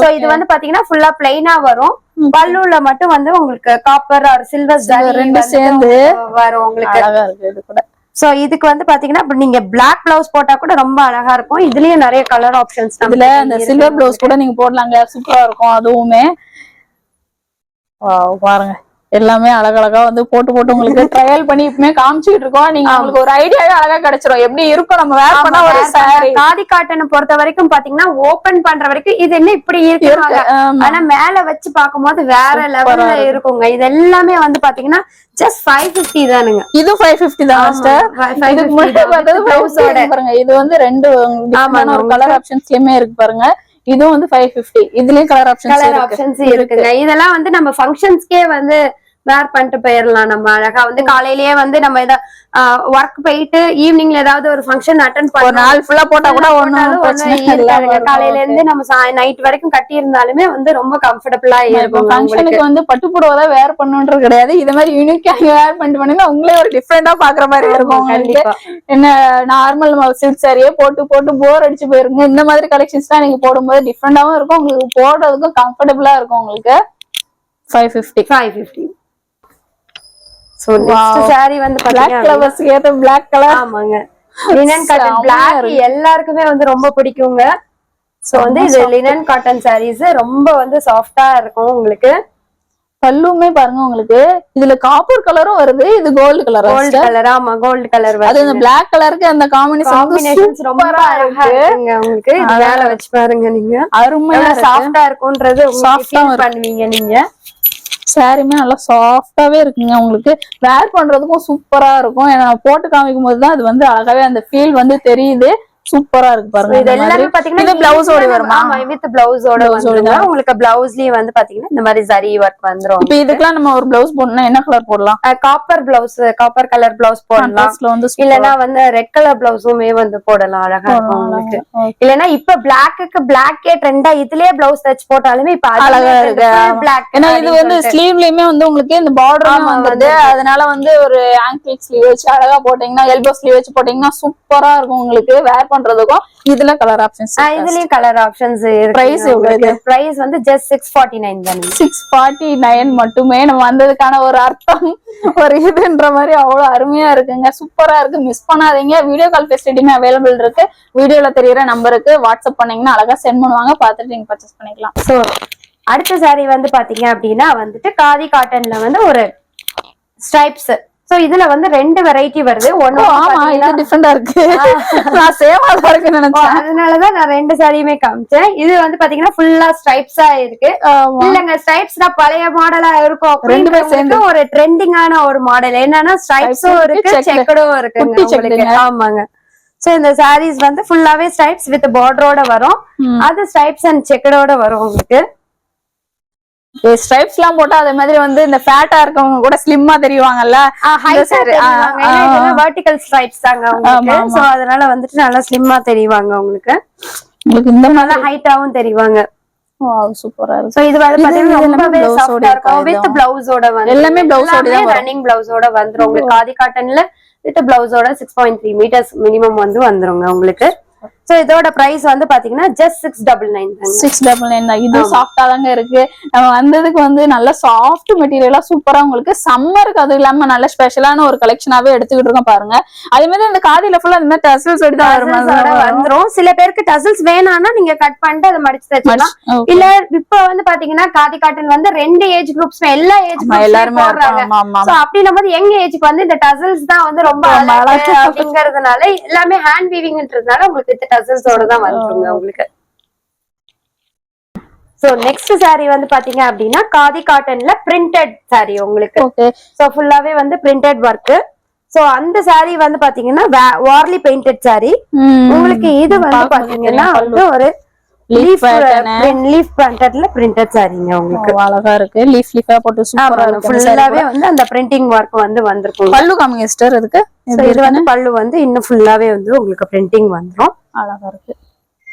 S1: சோ இது வந்து பாத்தீங்கன்னா ஃபுல்லா பிளைனா வரும். பல்லுல மட்டும் வந்து உங்களுக்கு காப்பர் ஆர் சில்வர் ஜரி
S2: ரெண்டு சேர்ந்து
S1: வரும் உங்களுக்கு.
S2: அழகா இருக்கு இது கூட.
S1: சோ இதுக்கு வந்து பாத்தீங்கன்னா நீங்க பிளாக் பிளவுஸ் போட்டா கூட ரொம்ப அழகா இருக்கும். இதுலயும் நிறைய கலர் ஆப்ஷன்ஸ்
S2: இதுல அந்த சில்வர் பிளவுஸ் கூட நீங்க போடலாங்க, சூப்பரா இருக்கும் அதுவுமே. பாருங்க எல்லாமே அழகழகா வந்து போட்டு போட்டு உங்களுக்கு ட்ரையல் பண்ணி இப்பமே காமிச்சிட்டு இருக்கோம். நீங்க உங்களுக்கு ஒரு ஐடியாவே அழகா கிடைச்சிரும் எப்படி இருக்கும் நம்ம வேர் பண்ண ஒரு சாரி.
S1: காதி காட்டனை பொறுத்த வரைக்கும் பாத்தீங்கன்னா ஓபன் பண்ற வரைக்கும் இது என்ன இப்படி இருக்கு, ஆனா மேல வச்சு பாக்கும்போது வேற லெவல்ல இருக்குங்க. இது எல்லாமே வந்து பாத்தீங்கன்னா ஜஸ்ட் 550 தானுங்க.
S2: இது 550 தான் சிஸ்டர். இதுக்கு முன்னாடி பார்த்தது பிளவுஸோட பாருங்க. இது வந்து ரெண்டு ஒரு கலர் ஆப்ஷன்ஸ்லயுமே இருக்கு பாருங்க. இதுவும் வந்து 550. இதுலயும் கலர் ஆப்ஷன்ஸ்
S1: இருக்குங்க. இதெல்லாம் வந்து நம்ம ஃபங்க்ஷன்ஸ்க்கே வந்து வேர் பண்ணிட்டு போயிடலாம். நம்ம அழகா வந்து காலையிலேயே வந்து நம்ம ஏதாவது ஒர்க் போயிட்டு ஈவினிங்ல ஏதாவது ஒரு ஃபங்க்ஷன் அட்டெண்ட் பண்ண
S2: நாள் ஃபுல்லா போட்டா கூட ஒண்ணும் பிரச்சனை இல்ல.
S1: காலையில இருந்து நம்ம நைட் வரைக்கும் கட்டி இருந்தாலுமே வந்து ரொம்ப கம்ஃபர்டபுளா இருக்கும்.
S2: ஃபங்க்ஷனுக்கு வந்து பட்டு புடவை வேர் பண்ணணும்ன்றது கிடையாது. இது மாதிரி யூனிக்கா வேர் பண்ணிட்டு பண்ணீங்கன்னா உங்களே ஒரு டிஃப்ரெண்டா பாக்குற மாதிரி இருக்கும். என்ன நார்மல் சில்க் சாரியே போட்டு போட்டு போர் அடிச்சு போயிருங்க. இந்த மாதிரி கலெக்ஷன்ஸ் தான் நீங்க போடும்போது டிஃப்ரெண்டாவும் இருக்கும், உங்களுக்கு போடுறதுக்கும் கம்ஃபர்டபுளா இருக்கும். உங்களுக்கு 550.
S1: சோ நெக்ஸ்ட் சாரி வந்து
S2: Black கலர்ஸ் ஏத்த Black கலர்.
S1: ஆமாங்க. லினன் காட்டன் Black எல்லாருக்குமே வந்து ரொம்ப பிடிக்குங்க. சோ வந்து இது லினன் காட்டன் சாரீஸ் ரொம்ப வந்து சாஃப்ட்டா இருக்கும் உங்களுக்கு.
S2: பல்லுமே பாருங்க உங்களுக்கு இதுல காப்பர் கலரும் வருது, இது கோல்ட் கலர்.
S1: Gold colour. ஆமா கோல்ட் கலர் வருது.
S2: அது இந்த Black கலருக்கு அந்த காம்பினேஷன்
S1: ரொம்ப அழகா இருக்குங்க உங்களுக்கு. இது மேல வச்சு பாருங்க நீங்க, அருமையா சாஃப்ட்டா இருக்கும்ன்றது சாஃப்ட்டா பண்ணுவீங்க நீங்க.
S2: சாரியுமே நல்லா சாஃப்டாவே இருக்குங்க, உங்களுக்கு வேர் பண்றதுக்கும் சூப்பரா இருக்கும். ஏன்னா போட்டு காமிக்கும் போதுதான் அது வந்து அழகாவே அந்த ஃபீல் வந்து தெரியுது. சூப்பரா இருக்கு பாருங்க.
S1: இது எல்லாமே பாத்தீங்கன்னா
S2: இது பிளவுஸோட வருமா?
S1: ஆமா, வித் பிளவுஸோட வந்துருங்க. உங்களுக்கு பிளவுஸ்லயே வந்து பாத்தீங்கன்னா இந்த மாதிரி ஜரி ஒர்க் வந்துரும்.
S2: இப்போ இதுக்கெல்லாம் நம்ம ஒரு பிளவுஸ் போடணும்னா என்ன கலர் போடலாம்?
S1: Copper blouse, copper colour blouse போடலாம். இல்லனா வந்து ரெட் கலர் பிளவுஸுமே வந்து போடலாம், அழகா இருக்கும் உங்களுக்கு. இல்லனா இப்ப பிளாக்குக்கு பிளாக்கே ட்ரெண்டா, இதுலயே பிளவுஸ் தச்சு போட்டாலுமே இப்ப அழகா இருக்கு பிளாக்.
S2: ஏன்னா இது வந்து ஸ்லீவ்லயுமே வந்து உங்களுக்கு இந்த பார்டர் வந்துருது. அதனால வந்து ஒரு ஆங்கிள் ஸ்லீவ் வச்சு அழகா போட்டீங்கன்னா, எல்போ ஸ்லீவ் வச்சு போட்டீங்கன்னா சூப்பரா இருக்கும் உங்களுக்கு வேர் பண்றதுக்கும். இதுல கலர் ஆப்ஷன்ஸ்,
S1: இதுலயும் கலர் ஆப்ஷன்ஸ் இருக்கு.
S2: பிரைஸ் எவ்வளவு?
S1: பிரைஸ் வந்து ஜஸ்ட் 649 தான்.
S2: 649 மட்டுமே. நம்ம வந்ததுக்கான ஒரு அர்த்தம் ஒரு இதுன்ற மாதிரி அவ்வளவு அருமையா இருக்குங்க. சூப்பரா இருக்கு, மிஸ் பண்ணாதீங்க. வீடியோ கால் ஃபெசிலிட்டியுமே அவைலபிள் இருக்கு. வீடியோல தெரியற நம்பருக்கு வாட்ஸ்அப் பண்ணீங்கன்னா அழகா சென்ட் பண்ணுவாங்க, பார்த்துட்டு நீங்க பர்ச்சேஸ் பண்ணிக்கலாம்.
S1: சோ அடுத்த சாரி வந்து பாத்தீங்க அப்படின்னா வந்துட்டு காதி காட்டன்ல வந்து ஒரு ஸ்ட்ரைப்ஸ். சோ இதுல வந்து 2 வெரைட்டி வருது. ஒண்ணு
S2: ஆமா, இது டிஃபரெண்டா இருக்கு. நான் சேமா இருக்கு நினைச்சேன்,
S1: அதனாலதான் நான் 2 சாரியுமே காமிச்சேன். இது வந்து பாத்தீங்கன்னா ஃபுல்லா ஸ்ட்ரைப்ஸா இருக்கு. இல்லங்க, ஸ்ட்ரைப்ஸ்னா பழைய மாடலா இருக்கும். 2 பேர் சேர்ந்து ஒரு ட்ரெண்டிங்கான ஒரு மாடல். என்னன்னா ஸ்ட்ரைப்ஸும் இருக்கு, செக்கடும் இருக்கு. ஆமாங்க. சோ இந்த சாரீஸ் வந்து ஃபுல்லாவே ஸ்ட்ரைப்ஸ் வித் பார்டரோட வரும். அது ஸ்ட்ரைப்ஸ் அண்ட் செக்கடோட வரும் உங்களுக்கு.
S2: ஸ்ட்ரைப்ஸ் எல்லாம் போட்டா அதே மாதிரி வந்து இந்த ஃபேட்டா இருக்கவங்க கூட ஸ்லிம்மா தெரிவாங்கல்ல.
S1: வெர்டிகல் ஸ்ட்ரைப்ஸ் தாங்க உங்களுக்கு. சோ அதனால வந்துட்டு நல்லா ஸ்லிம்மா தெரிவாங்க உங்களுக்கு.
S2: உங்களுக்கு இந்த
S1: மாதிரி ஹைட்டாவும் தெரிவாங்க.
S2: சூப்பரா இருக்கு.
S1: சோ இது வந்து பாத்தீங்கன்னா ரொம்பவே சாஃப்ட்டா இருக்கும். வித் பிளவுஸோட வந்து
S2: எல்லாமே பிளவுஸோட தான்
S1: ரன்னிங் பிளவுஸோட வந்துரும் உங்களுக்கு. காதி காட்டன்ல வித் பிளவுஸோட 6.3 மீட்டர்ஸ் மினிமம் வந்து வந்துருங்க உங்களுக்கு. சோ இதோட பிரைஸ் வந்து பாத்தீங்கன்னா ஜஸ்ட் 699 தான்.
S2: 699 தான். இது சாஃப்ட்டா தாங்க இருக்கு. நம்ம வந்ததுக்கு வந்து நல்ல சாஃப்ட் மெட்டீரியலா சூப்பரா உங்களுக்கு சம்மருக்கு அது இல்லாம நல்ல ஸ்பெஷலான ஒரு கலெக்ஷனாவே எடுத்துக்கிட்டு இருக்கோம் பாருங்க. அதே மாதிரி இந்த காதில ஃபுல்லா இந்த மாதிரி டசல்ஸ் எடுத்து
S1: வந்துரும். சில பேருக்கு டசல்ஸ் வேணாம்னா நீங்க கட் பண்ணிட்டு அதை மடிச்சு தச்சுக்கலாம். இல்ல இப்ப வந்து பாத்தீங்கன்னா காதி காட்டன் வந்து 2 ஏஜ் குரூப்ஸ், எல்லா ஏஜ்
S2: எல்லாருமே
S1: போடுறாங்க. சோ அப்படின்னும் போது யங் ஏஜ்க்கு வந்து இந்த டசல்ஸ் தான் வந்து ரொம்ப அழகா அப்படிங்கறதுனால எல்லாமே ஹேண்ட் வீவிங்ன்றதுனால உங்களுக்கு டசல்ஸோட தான் வந்துருங்க உங்களுக்கு. சோ நெக்ஸ்ட் சாரி வந்து பாத்தீங்க அப்படின்னா காதி காட்டன்ல பிரிண்டட் சாரி உங்களுக்கு. சோ ஃபுல்லாவே வந்து பிரிண்டட் ஒர்க். சோ அந்த சாரி வந்து பாத்தீங்கன்னா வார்லி பெயிண்டட் சாரி உங்களுக்கு. இது வந்து பாத்தீங்கன்னா வந்து ஒரு லீஃப் பிரிண்டட்ல பிரிண்டட் சாரிங்க உங்களுக்கு.
S2: அழகா இருக்கு. லீஃப் லீஃபா போட்டு சூப்பரா இருக்கு.
S1: ஃபுல்லாவே வந்து அந்த பிரிண்டிங் ஒர்க் வந்து வந்திருக்கும்.
S2: பல்லு காமிங்க சிஸ்டர். இதுக்கு
S1: இது வந்து பல்லு வந்து இன்னும் ஃபுல்லாவே வந்து உங்களுக்கு பிரிண்டிங் வந்துரும்.
S2: அழகா இருக்கு.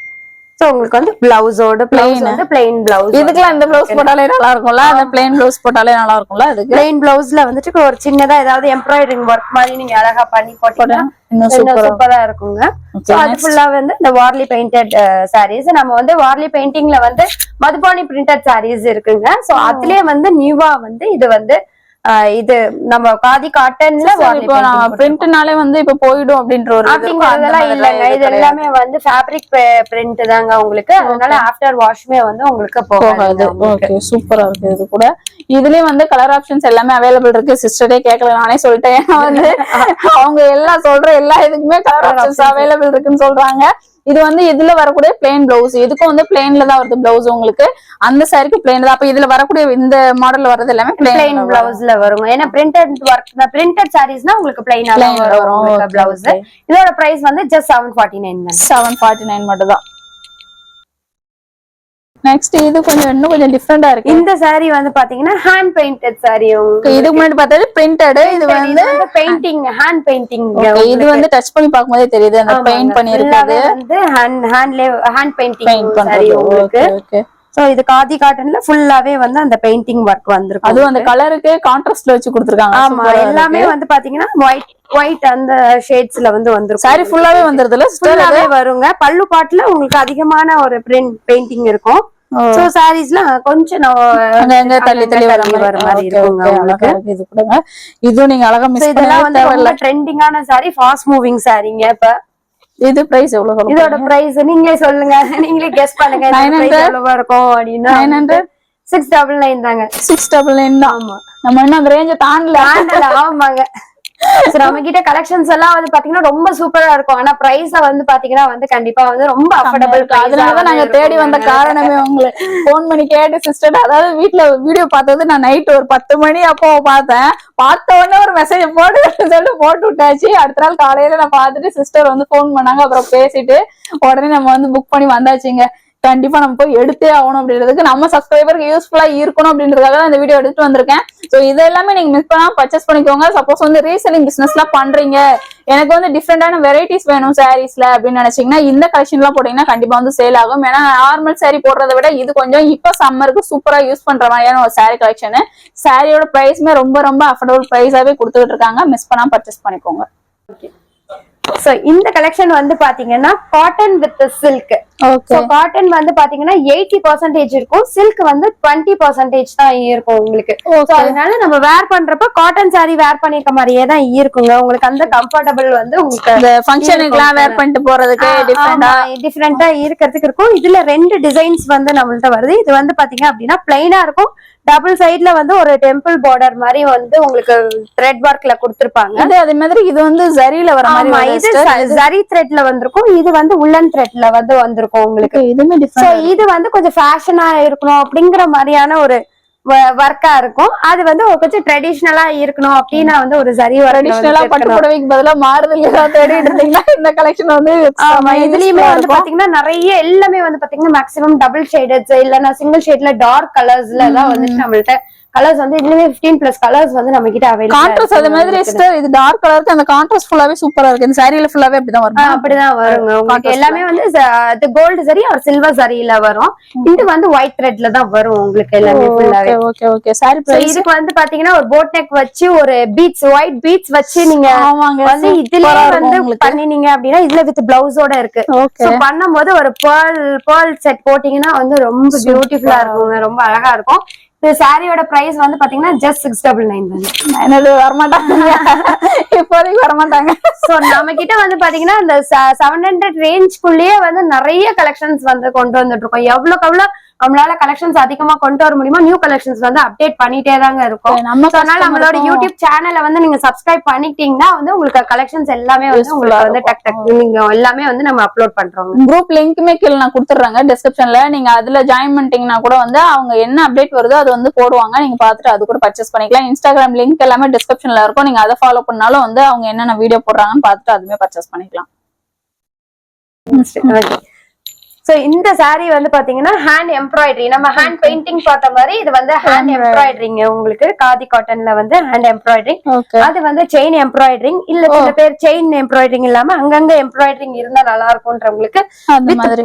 S1: சோ உங்களுக்கு வந்து பிளவுஸோட பிளவுஸ் வந்து பிளைன் பிளவுஸ்.
S2: இதுக்குலாம் இந்த பிளவுஸ் போட்டாலே நல்லா இருக்கும்ல. அந்த பிளைன் பிளவுஸ் போட்டாலே நல்லா இருக்கும்ல. அதுக்கு
S1: பிளைன் பிளவுஸ்ல வந்துட்டு ஒரு சின்னதா ஏதாவது எம்ப்ராய்டரிங் ஒர்க் மாதிரி நீங்க அழகா பண்ணி போட்டீங்கன்னா இன்னும் சூப்பரா இருக்குங்க. சோ அது ஃபுல்லா வந்து இந்த வார்லி பெயிண்டட் சாரீஸ். நம்ம வந்து வார்லி பெயிண்டிங்ல வந்து மதுபானி பிரிண்டட் சாரீஸ் இருக்குங்க. சோ அதுலயே வந்து நியூவா வந்து இது வந்து இது நம்ம காதி காட்டன்ல
S2: பிரிண்ட்னாலே வந்து இப்ப போயிடும் அப்படின்ற ஒரு
S1: அப்படிங்கறதெல்லாம் இல்லங்க. இது எல்லாமே வந்து ஃபேப்ரிக் பிரிண்ட் தாங்க உங்களுக்கு. அதனால ஆஃப்டர் வாஷ்மே வந்து உங்களுக்கு போகாது.
S2: ஓகே, சூப்பரா இருக்கு. இது கூட இதுலயும் வந்து கலர் ஆப்ஷன்ஸ் எல்லாமே அவைலபிள் இருக்கு. சிஸ்டரே கேட்கல, நானே சொல்லிட்டேன். ஏன்னா வந்து அவங்க எல்லாம் சொல்ற எல்லா இதுக்குமே கலர் ஆப்ஷன்ஸ் அவைலபிள் இருக்குன்னு சொல்றாங்க. இது வந்து இதுல வரக்கூடிய பிளெயின் பிளவுஸ். இதுக்கும் வந்து பிளெயின்ல தான் வருது பிளவுஸ் உங்களுக்கு. அந்த சாரிக்கு பிளெயின் தான். அப்ப இதுல வரக்கூடிய இந்த மாடல்ல வரது எல்லாமே பிளெயின்
S1: பிளவுஸ்ல வரும். ஏன்னா பிரிண்டட் ஒர்க், பிரிண்டட் சாரீஸ்னா உங்களுக்கு பிளெயினா வரும் பிளவுஸ். இதோட பிரைஸ் வந்து ஜஸ்ட் 749 தான்.
S2: 749 மட்டும் தான். நெக்ஸ்ட் இது கொஞ்சம் இன்னும் கொஞ்சம் டிஃபரெண்டா இருக்கு.
S1: இந்த சாரி வந்து பாத்தீங்கன்னா ஹேண்ட் பெயிண்டட் சாரி.
S2: இதுக்கு முன்னாடி பார்த்தது பிரிண்டட். இது வந்து
S1: பெயிண்டிங், ஹேண்ட் பெயிண்டிங்.
S2: இது வந்து டச் பண்ணி பாக்கும்போதே தெரியுது அந்த பெயிண்ட் பண்ணி இருக்குது.
S1: வந்து ஹேண்ட் பெயிண்டிங் சாரி உங்களுக்கு. சோ இது காதி காட்டன்ல ஃபுல்லாவே வந்து அந்த பெயிண்டிங் ஒர்க் வந்திருக்கு.
S2: அதுவும் அந்த கலருக்கு கான்ட்ராஸ்ட்ல வச்சு கொடுத்திருக்காங்க.
S1: ஆமா, எல்லாமே வந்து பாத்தீங்கன்னா ஒயிட் அந்த ஷேட்ஸ்ல வந்து வந்துரும்.
S2: சாரி ஃபுல்லாவே வந்துருதுல
S1: ஃபுல்லாவே வருங்க. பல்லு பாட்டுல உங்களுக்கு அதிகமான ஒரு பெயிண்டிங் இருக்கும். சோ சாரீஸ்ல கொஞ்சம்
S2: தள்ளி தள்ளி வர மாதிரி இருக்குங்க உங்களுக்கு. இது கூட இது நீங்க அழகா மிஸ்
S1: இதெல்லாம் வந்து ரொம்ப ட்ரெண்டிங்கான சாரி, ஃபாஸ்ட் மூவிங் சாரிங்க. இப்ப
S2: இது பிரைஸ் எவ்வளவு சொல்லுங்க?
S1: இதோட பிரைஸ் நீங்களே சொல்லுங்க, நீங்களே கெஸ் பண்ணுங்க.
S2: 900
S1: எவ்வளவு இருக்கும் அப்படினா
S2: 900
S1: 699 தாங்க.
S2: 699 தான்.
S1: ஆமா,
S2: நம்ம இன்னும் அந்த ரேஞ்ச தாண்டல.
S1: ஆமாங்க. நம்ம கிட்ட கலெக்ஷன்ஸ் எல்லாம் வந்து பாத்தீங்கன்னா ரொம்ப சூப்பரா இருக்கும். ஆனா பிரைஸ் வந்து பாத்தீங்கன்னா வந்து கண்டிப்பா வந்து ரொம்ப அஃபோர்டபிள்.
S2: அதனாலதான் நாங்க தேடி வந்த காரணமே உங்களுக்கு போன் பண்ணி கேட்டு சிஸ்டர், அதாவது வீட்டுல வீடியோ பார்த்தது நான் நைட் ஒரு 10 மணி அப்போ பார்த்தேன். பார்த்த உடனே ஒரு மெசேஜ் சொல்லிட்டு போட்டு விட்டாச்சு. அடுத்த நாள் காலையில நான் பார்த்துட்டு சிஸ்டர் வந்து போன் பண்ணாங்க. அப்புறம் பேசிட்டு உடனே நம்ம வந்து புக் பண்ணி வந்தாச்சுங்க. கண்டிப்பா நம்ம போய் எடுத்தே ஆகணும் அப்படின்றதுக்கு, நம்ம சப்ஸ்கிரைபருக்கு யூஸ்ஃபுல்லா இருக்கணும் அப்படின்றதுக்காக தான் இந்த வீடியோ எடுத்து வந்திருக்கேன். சோ இது எல்லாமே நீங்க மிஸ் பண்ணாம பர்ச்சேஸ் பண்ணிக்கோங்க. சப்போஸ் வந்து ரீசெல்லிங் பிசினஸ் எல்லாம் பண்றீங்க, எனக்கு வந்து டிஃப்ரெண்டான வெரைட்டிஸ் வேணும் சாரீஸ்ல அப்படின்னு நினைச்சீங்கன்னா இந்த கலெக்ஷன் எல்லாம் போட்டீங்கன்னா கண்டிப்பா வந்து சேல் ஆகும். ஏன்னா நார்மல் சாரி போடுறதை விட இது கொஞ்சம் இப்ப சம்மருக்கு சூப்பரா யூஸ் பண்ற மாதிரியான ஒரு சாரி கலெக்ஷன். சாரியோட பிரைஸ்மே ரொம்ப ரொம்ப அஃபோர்டபுள் பிரைஸாவே கொடுத்துட்டு இருக்காங்க. மிஸ் பண்ணாம பர்ச்சேஸ் பண்ணிக்கோங்க.
S1: சோ இந்த கலெக்ஷன் வந்து பாத்தீங்கன்னா cotton with silk. So cotton வந்து பாத்தீங்கன்னா 80% இருக்கும், சில்க் வந்து 20% தான் இருக்கும் உங்களுக்கு. அதனால நம்ம வேர் பண்றப்ப காட்டன் சாரி வேர் பண்ணிருக்க மாதிரியே தான் இருக்குங்க. உங்களுக்கு அந்த கம்ஃபர்டபிள் வந்து உங்களுக்கு
S2: ஃபங்க்ஷனுக்குலாம் வேர் பண்ணிட்டு போறதுக்கு
S1: டிஃபரெண்டா இருக்கிறதுக்கு இருக்கும். இதுல 2 டிசைன்ஸ் வந்து நம்மள்ட்ட வருது. இது வந்து பாத்தீங்க அப்படின்னா பிளைனா இருக்கும், டபுள் சைடுல வந்து ஒரு டெம்பிள் பார்டர் மாதிரி வந்து உங்களுக்கு த்ரெட் ஒர்க்ல கொடுத்திருப்பாங்க.
S2: அதே மாதிரி இது வந்து ஜரியில வர மாதிரி,
S1: இது ஜரி த்ரெட்ல வந்திருக்கும், இது வந்து உல்லன் த்ரெட்ல வந்து வந்திருக்கும் உங்களுக்கு. இது வந்து கொஞ்சம் ஃபேஷனா இருக்கணும் அப்படிங்கிற மாதிரியான ஒரு ஒர்க்கா இருக்கும். அது வந்து கொஞ்சம் ட்ரெடிஷனலா இருக்கணும் அப்படின்னா வந்து ஒரு ஜரி
S2: ட்ரெடிஷனலா பட்டு புடவைக்கு பதிலா மாறுதல் தேடிட்டு இருந்தீங்கன்னா இந்த கலெக்ஷன் வந்து
S1: இதுலயுமே வந்து பாத்தீங்கன்னா நிறைய எல்லாமே வந்து பாத்தீங்கன்னா மேக்ஸிமம் டபுள் ஷேடட்ஸ் இல்லன்னா சிங்கிள் ஷேட்ல டார்க் கலர்ஸ்ல தான் வந்துட்டு நம்மள்ட்ட கலர்ஸ் வந்து இதுலயே 15+ கலர்ஸ் வந்து நம்ம கிட்ட அவைலபிள்.
S2: கான்ட்ராஸ்ட் அதே மாதிரி சிஸ்டர், இது டார்க் கலருக்கு அந்த கான்ட்ராஸ்ட் ஃபுல்லாவே சூப்பரா இருக்கு. இந்த சாரில ஃபுல்லாவே அப்படிதான் வரும்.
S1: அப்படிதான் வருங்க. உங்களுக்கு எல்லாமே வந்து கோல்டு சரி ஆர் சில்வர் சரியில வரும். இது வந்து ஒயிட் த்ரெட்ல தான் வரும் உங்களுக்கு எல்லாமே ஃபுல்லாவே.
S2: Okay okay. சாரி பிரைஸ்
S1: இதுக்கு வந்து பாத்தீங்கன்னா ஒரு போட் நெக் வச்சு ஒரு பீட்ஸ் ஒயிட் பீட்ஸ் வச்சு நீங்க வந்து இதுலயே வந்து பண்ணினீங்க அப்படின்னா இதுல வித் பிளவுஸோட இருக்கு. சோ பண்ணும்போது ஒரு பேர்ல் செட் போட்டீங்கன்னா வந்து ரொம்ப பியூட்டிஃபுல்லா இருக்குங்க, ரொம்ப அழகா இருக்கும். இந்த சாரியோட பிரைஸ் வந்து பாத்தீங்கன்னா just 699 தான்.
S2: வரமாட்டாங்க இப்போதைக்கு வரமாட்டாங்க.
S1: சோ நம்ம கிட்ட வந்து பாத்தீங்கன்னா இந்த 700 ரேஞ்ச்குள்ளேயே வந்து நிறைய கலெக்ஷன்ஸ் வந்து கொண்டு வந்துட்டு இருக்கோம். எவ்வளவுக்கு எவ்வளவு நம்மளால கலெக்ஷன்ஸ் அதிகமா கொண்டு வர முடியுமோ நியூ கலெக்ஷன்ஸ் வந்து அப்டேட் பண்ணிட்டே தாங்க இருக்கும். அதனால நம்மளோட யூடியூப் சேனலை வந்து நீங்க சப்ஸ்கிரைப் பண்ணிட்டீங்கன்னா வந்து உங்களுக்கு கலெக்ஷன்ஸ் எல்லாமே வந்து உங்களுக்கு வந்து டக் டக் நீங்க எல்லாமே வந்து நம்ம அப்லோட் பண்றோம்.
S2: குரூப் லிங்க்குமே கீழே நான் கொடுத்துட்றாங்க டிஸ்கிரிப்ஷன்ல. நீங்க அதுல ஜாயின் பண்ணிட்டீங்கன்னா கூட வந்து அவங்க என்ன அப்டேட் வருதோ அது வந்து போடுவாங்க, நீங்க பாத்துட்டு அது கூட பர்ச்சேஸ் பண்ணிக்கலாம். இன்ஸ்டாகிராம் லிங்க் எல்லாமே டிஸ்கிரிப்ஷன்ல இருக்கும், நீங்க அதை ஃபாலோ பண்ணாலும் வந்து அவங்க என்னென்ன வீடியோ போடுறாங்கன்னு பாத்துட்டு அதுமே பர்ச்சேஸ் பண்ணிக்கலாம்.
S1: சோ இந்த சாரி வந்து பாத்தீங்கன்னா ஹேண்ட் எம்ப்ராய்டரி, நம்ம ஹேண்ட் பெயிண்டிங் பார்த்த மாதிரி இது வந்து ஹேண்ட் எம்ப்ராய்டரிங். உங்களுக்கு காதி காட்டன்ல வந்து ஹேண்ட் எம்ப்ராய்டரிங், அது வந்து செயின் எம்ப்ராய்டரிங் இல்ல சில பேர் செயின் எம்ப்ராய்டரிங் இல்லாம அங்கங்க எம்ப்ராய்டரிங் இருந்தா நல்லா இருக்கும்ன்றவங்களுக்கு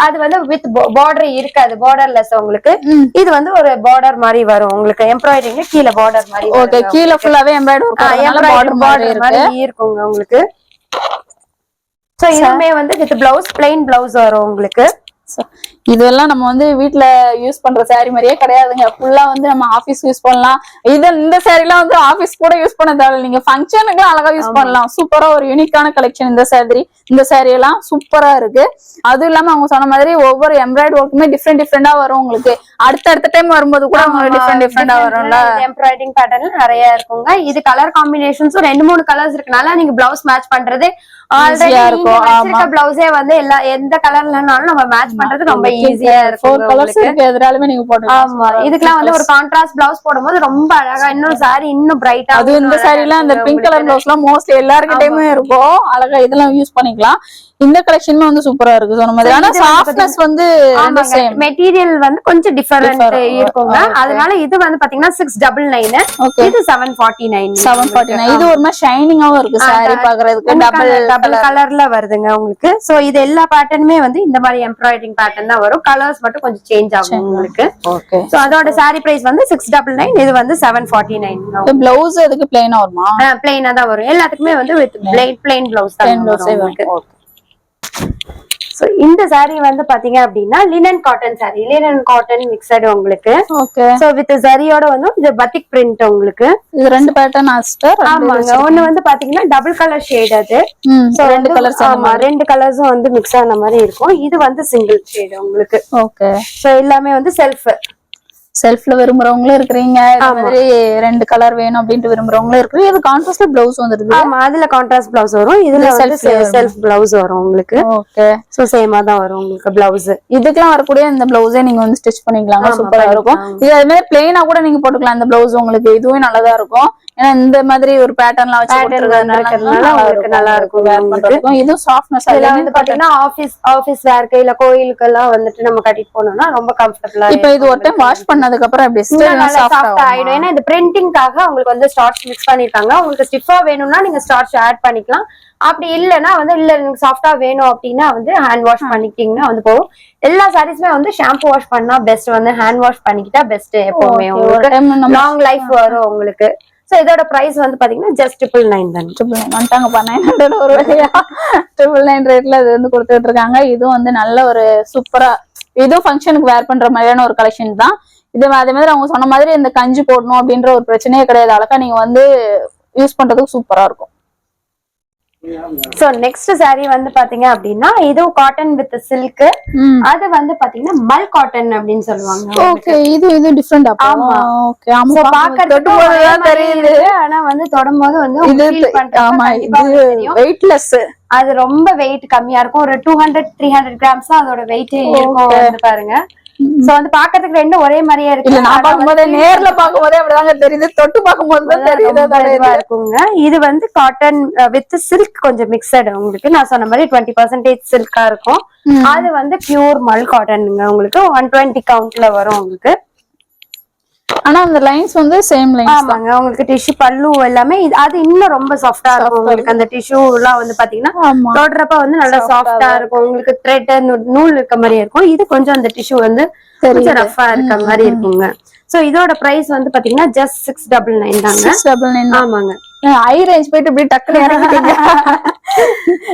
S1: அது வந்து வித் பார்டர் இருக்காது, பார்டர்லெஸ். உங்களுக்கு இது வந்து ஒரு பார்டர் மாதிரி வரும் உங்களுக்கு எம்ப்ராய்டரிங் கீழே பார்டர் மாதிரி.
S2: ஓகே, கீழே ஃபுல்லாவே எம்ப்ராய்டரி பார்டர் மாதிரி
S1: இருக்குங்க உங்களுக்கு. சோ இதுமே வந்து வித் பிளவுஸ் பிளைன் பிளவுஸ் வரும் உங்களுக்கு.
S2: இதெல்லாம் நம்ம வந்து வீட்டுல யூஸ் பண்ற சாரி மாதிரியே கிடையாதுங்க. ஃபுல்லா வந்து நம்ம ஆபீஸ் யூஸ் பண்ணலாம். இந்த சாரி எல்லாம் வந்து ஆபீஸ் கூட யூஸ் பண்ண தேவையில்லை, நீங்க ஃபங்க்ஷனுக்கு அழகா யூஸ் பண்ணலாம். சூப்பரா ஒரு யூனிக்கான கலெக்ஷன் இந்த சாரி எல்லாம் சூப்பரா இருக்கு. அதுவும் இல்லாம அவங்க சொன்ன மாதிரி ஒவ்வொரு எம்ப்ராய்டரி ஒர்க்குமே டிஃப்ரெண்டா வரும் உங்களுக்கு. அடுத்த டைம் வரும்போது கூட உங்களுக்கு டிஃப்ரெண்டா வரும்ல.
S1: எம்ப்ராய்டரிங் பேட்டர்ன்ல நிறைய இருக்குங்க. இது கலர் காம்பினேஷன்ஸும் 2-3 கலர்ஸ் இருக்கனால நீங்க பிளவுஸ் மேட்ச் பண்றது பிளவுஸே வந்து எந்த கலர்லனாலும் நம்ம மேட்ச் பண்றது ரொம்ப ஈஸியா இருக்கும். ஆமா, இதுக்கெல்லாம் வந்து ஒரு கான்ட்ராஸ்ட் பிளவுஸ் போடும்போது ரொம்ப அழகா இன்னும் சாரி இன்னும் பிரைட்டா.
S2: அது இந்த சாரி எல்லாம் இந்த பிங்க் கலர் பிளவுஸ் எல்லாம் மோஸ்ட்லி எல்லாருக்கிட்டயுமே இருக்கும், அழகா இதெல்லாம் யூஸ் பண்ணிக்கலாம். இந்த கலெக்ஷனுமே வந்து சூப்பரா இருக்கு சொன்ன மாதிரி. ஆனா சாஃப்ட்னஸ் வந்து
S1: மெட்டீரியல் வந்து கொஞ்சம் டிஃபரெண்ட் இருக்குங்க. அதனால இது வந்து பாத்தீங்கன்னா 699, இது 749.
S2: இது ஒரு மாதிரி ஷைனிங்காவும் இருக்கு சாரி பாக்குறதுக்கு.
S1: டபுள் கலர்ல வருதுங்க உங்களுக்கு. சோ இது எல்லா பேட்டர்னுமே வந்து இந்த மாதிரி எம்ப்ராய்டரிங் பேட்டர்ன் தான் வரும். கலர்ஸ் மட்டும் கொஞ்சம் சேஞ்ச் ஆகும் உங்களுக்கு. சோ அதோட சாரி பிரைஸ் வந்து 699, இது வந்து 749.
S2: பிளவுஸ் எதுக்கு பிளைனா வருமா?
S1: பிளைனா தான் வரும் எல்லாத்துக்குமே வந்து வித் பிளைன் பிளவுஸ் தான் வரும். சோ இந்த சாரி வந்து பாத்தீங்க அப்படின்னா linen cotton sorry, linen cotton mixed உங்களுக்கு. சோ வித் ஜரியோட வந்து இது பத்திக் பிரிண்ட் உங்களுக்கு.
S2: இது 2 பேட்டர்ன் ஆஸ்டர்.
S1: ஆமாங்க, ஒன்னு வந்து பாத்தீங்கன்னா டபுள் கலர் ஷேட், அது சோ 2 கலர்ஸ். ஆமா, 2 கலர்ஸும் வந்து மிக்ஸ் ஆன மாதிரி இருக்கும். இது வந்து சிங்கிள் ஷேட் உங்களுக்கு.
S2: ஓகே.
S1: சோ எல்லாமே வந்து
S2: செல்ஃப்ல விரும்புறவங்களும் இருக்கிறீங்க, இந்த மாதிரி 2 கலர் வேணும் அப்படின்ட்டு விரும்புறவங்களும் இருக்கு. இது கான்ட்ராஸ்ட்ல பிளவுஸ் வந்துருது.
S1: ஆமா, அதுல கான்ட்ராஸ்ட் பிளவுஸ் வரும், இதுல வந்து செல்ஃப் பிளவுஸ் வரும் உங்களுக்கு.
S2: ஓகே,
S1: சோ சேமா தான் வரும் உங்களுக்கு பிளவுஸ்.
S2: இதுக்கெல்லாம் வரக்கூடிய இந்த பிளவுஸே நீங்க வந்து ஸ்டிச் பண்ணிக்கலாம், சூப்பரா இருக்கும். இது அதே மாதிரி பிளெயினா கூட நீங்க போட்டுக்கலாம் இந்த பிளவுஸ், உங்களுக்கு இதுவே நல்லதா இருக்கும். ஏன்னா இந்த மாதிரி ஒரு பேட்டர்ன்லாம் வச்சு
S1: போட்டுறதுனால உங்களுக்கு நல்லா இருக்கும்.
S2: இது சாஃப்ட்னஸ்.
S1: இதுல வந்து பாத்தீங்கன்னா ஆபீஸ் வேர்க்கு இல்ல கோயிலுக்கு எல்லாம் வந்துட்டு நம்ம கட்டிட்டு போனோம்னா ரொம்ப கம்ஃபர்ட்டபிளா.
S2: இப்போ இது ஒரு டைம் வாஷ் பண்ணதுக்கு அப்புறம் அப்படியே
S1: சாஃப்ட் ஆயிடும். ஏன்னா இந்த பிரிண்டிங்காக உங்களுக்கு வந்து ஸ்டார்ச் மிக்ஸ் பண்ணிருக்காங்க. உங்களுக்கு ஸ்டிஃபா வேணும்னா நீங்க ஸ்டார்ச் ஆட் பண்ணிக்கலாம். அப்படி இல்லைன்னா வந்து இல்ல எனக்கு சாஃப்டா வேணும் அப்படின்னா வந்து ஹேண்ட் வாஷ் பண்ணிக்கிட்டீங்கன்னா வந்து போகும். எல்லா சாரீஸ்மே வந்து ஷாம்பு வாஷ் பண்ணா பெஸ்ட், வந்து ஹேண்ட் வாஷ் பண்ணிக்கிட்டா பெஸ்ட். எப்பவுமே உங்களுக்கு லாங் லைஃப் வரும் உங்களுக்கு. சோ இதோட பிரைஸ் வந்து பாத்தீங்கன்னா ஜஸ்ட் 999 தான். 999 வந்துட்டாங்கப்பா. 900 ஒரு வகையா 999 ரேட்ல இது வந்து கொடுத்துட்டு இருக்காங்க. இதுவும் வந்து நல்ல ஒரு சூப்பரா, இதுவும் ஃபங்க்ஷனுக்கு வேர் பண்ற மாதிரியான ஒரு கலெக்ஷன் தான். இது அதே மாதிரி அவங்க சொன்ன மாதிரி இந்த கஞ்சி போடணும் அப்படின்ற ஒரு பிரச்சனையே கிடையாது. அழகா நீங்க வந்து யூஸ் பண்றதுக்கு சூப்பரா இருக்கும். சோ நெக்ஸ்ட் saree வந்து பாத்தீங்க அப்படின்னா இதுவும் காட்டன் வித் சில்க். அது வந்து பாத்தீங்கன்னா மல் காட்டன் அப்படின்னு சொல்லுவாங்க.
S2: ஓகே, இது டிஃபரண்ட்.
S1: ஆமா, ஓகே. ஆமா, பாக்கிறதுக்கு தெரியுது, ஆனா வந்து தொடும்போது வந்து இது
S2: வெயிட்லெஸ்.
S1: அது ரொம்ப வெயிட் கம்மியா இருக்கும். ஒரு 200-300 கிராம்ஸ் தான் அதோட வெயிட் இருக்கும் பாருங்க. சோ வந்து பாக்கிறதுக்கு ரெண்டும் ஒரே மாதிரியே இருக்கு.
S2: நான் பாக்கும்போது நேர்ல பாக்கும்போதே அப்படிதாங்க தெரியுது, தொட்டு பாக்கும்போது தான் தெரியுது
S1: இருக்குங்க. இது வந்து காட்டன் வித் சில்க் கொஞ்சம் மிக்சட். உங்களுக்கு நான் சொன்ன மாதிரி 20% சில்கா இருக்கும். அது வந்து பியூர் மல் காட்டனுங்க. உங்களுக்கு 120 கவுண்ட்ல வரும் உங்களுக்கு.
S2: ஆனா அந்த லைன்ஸ் வந்து சேம் லைன்ஸ்.
S1: ஆமாங்க, உங்களுக்கு டிஷ்யூ பல்லு எல்லாமே அது இன்னும் ரொம்ப சாஃப்டா இருக்கும் உங்களுக்கு. அந்த டிஷ்யூ எல்லாம் வந்து பாத்தீங்கன்னா தொடுறப்ப வந்து நல்லா சாஃப்டா இருக்கும் உங்களுக்கு. த்ரெட் நூல் இருக்க மாதிரி இருக்கும். இது கொஞ்சம் அந்த டிஷ்யூ வந்து கொஞ்சம் ரஃபா இருக்க மாதிரி இருக்குங்க. சோ இதோட பிரைஸ் வந்து பாத்தீங்கன்னா ஜஸ்ட் 699 தாங்க.
S2: 699.
S1: ஆமாங்க.
S2: ஹை ரேஞ்ச் போயிட்டு இப்படி டக்குனு இறங்கிட்டீங்க.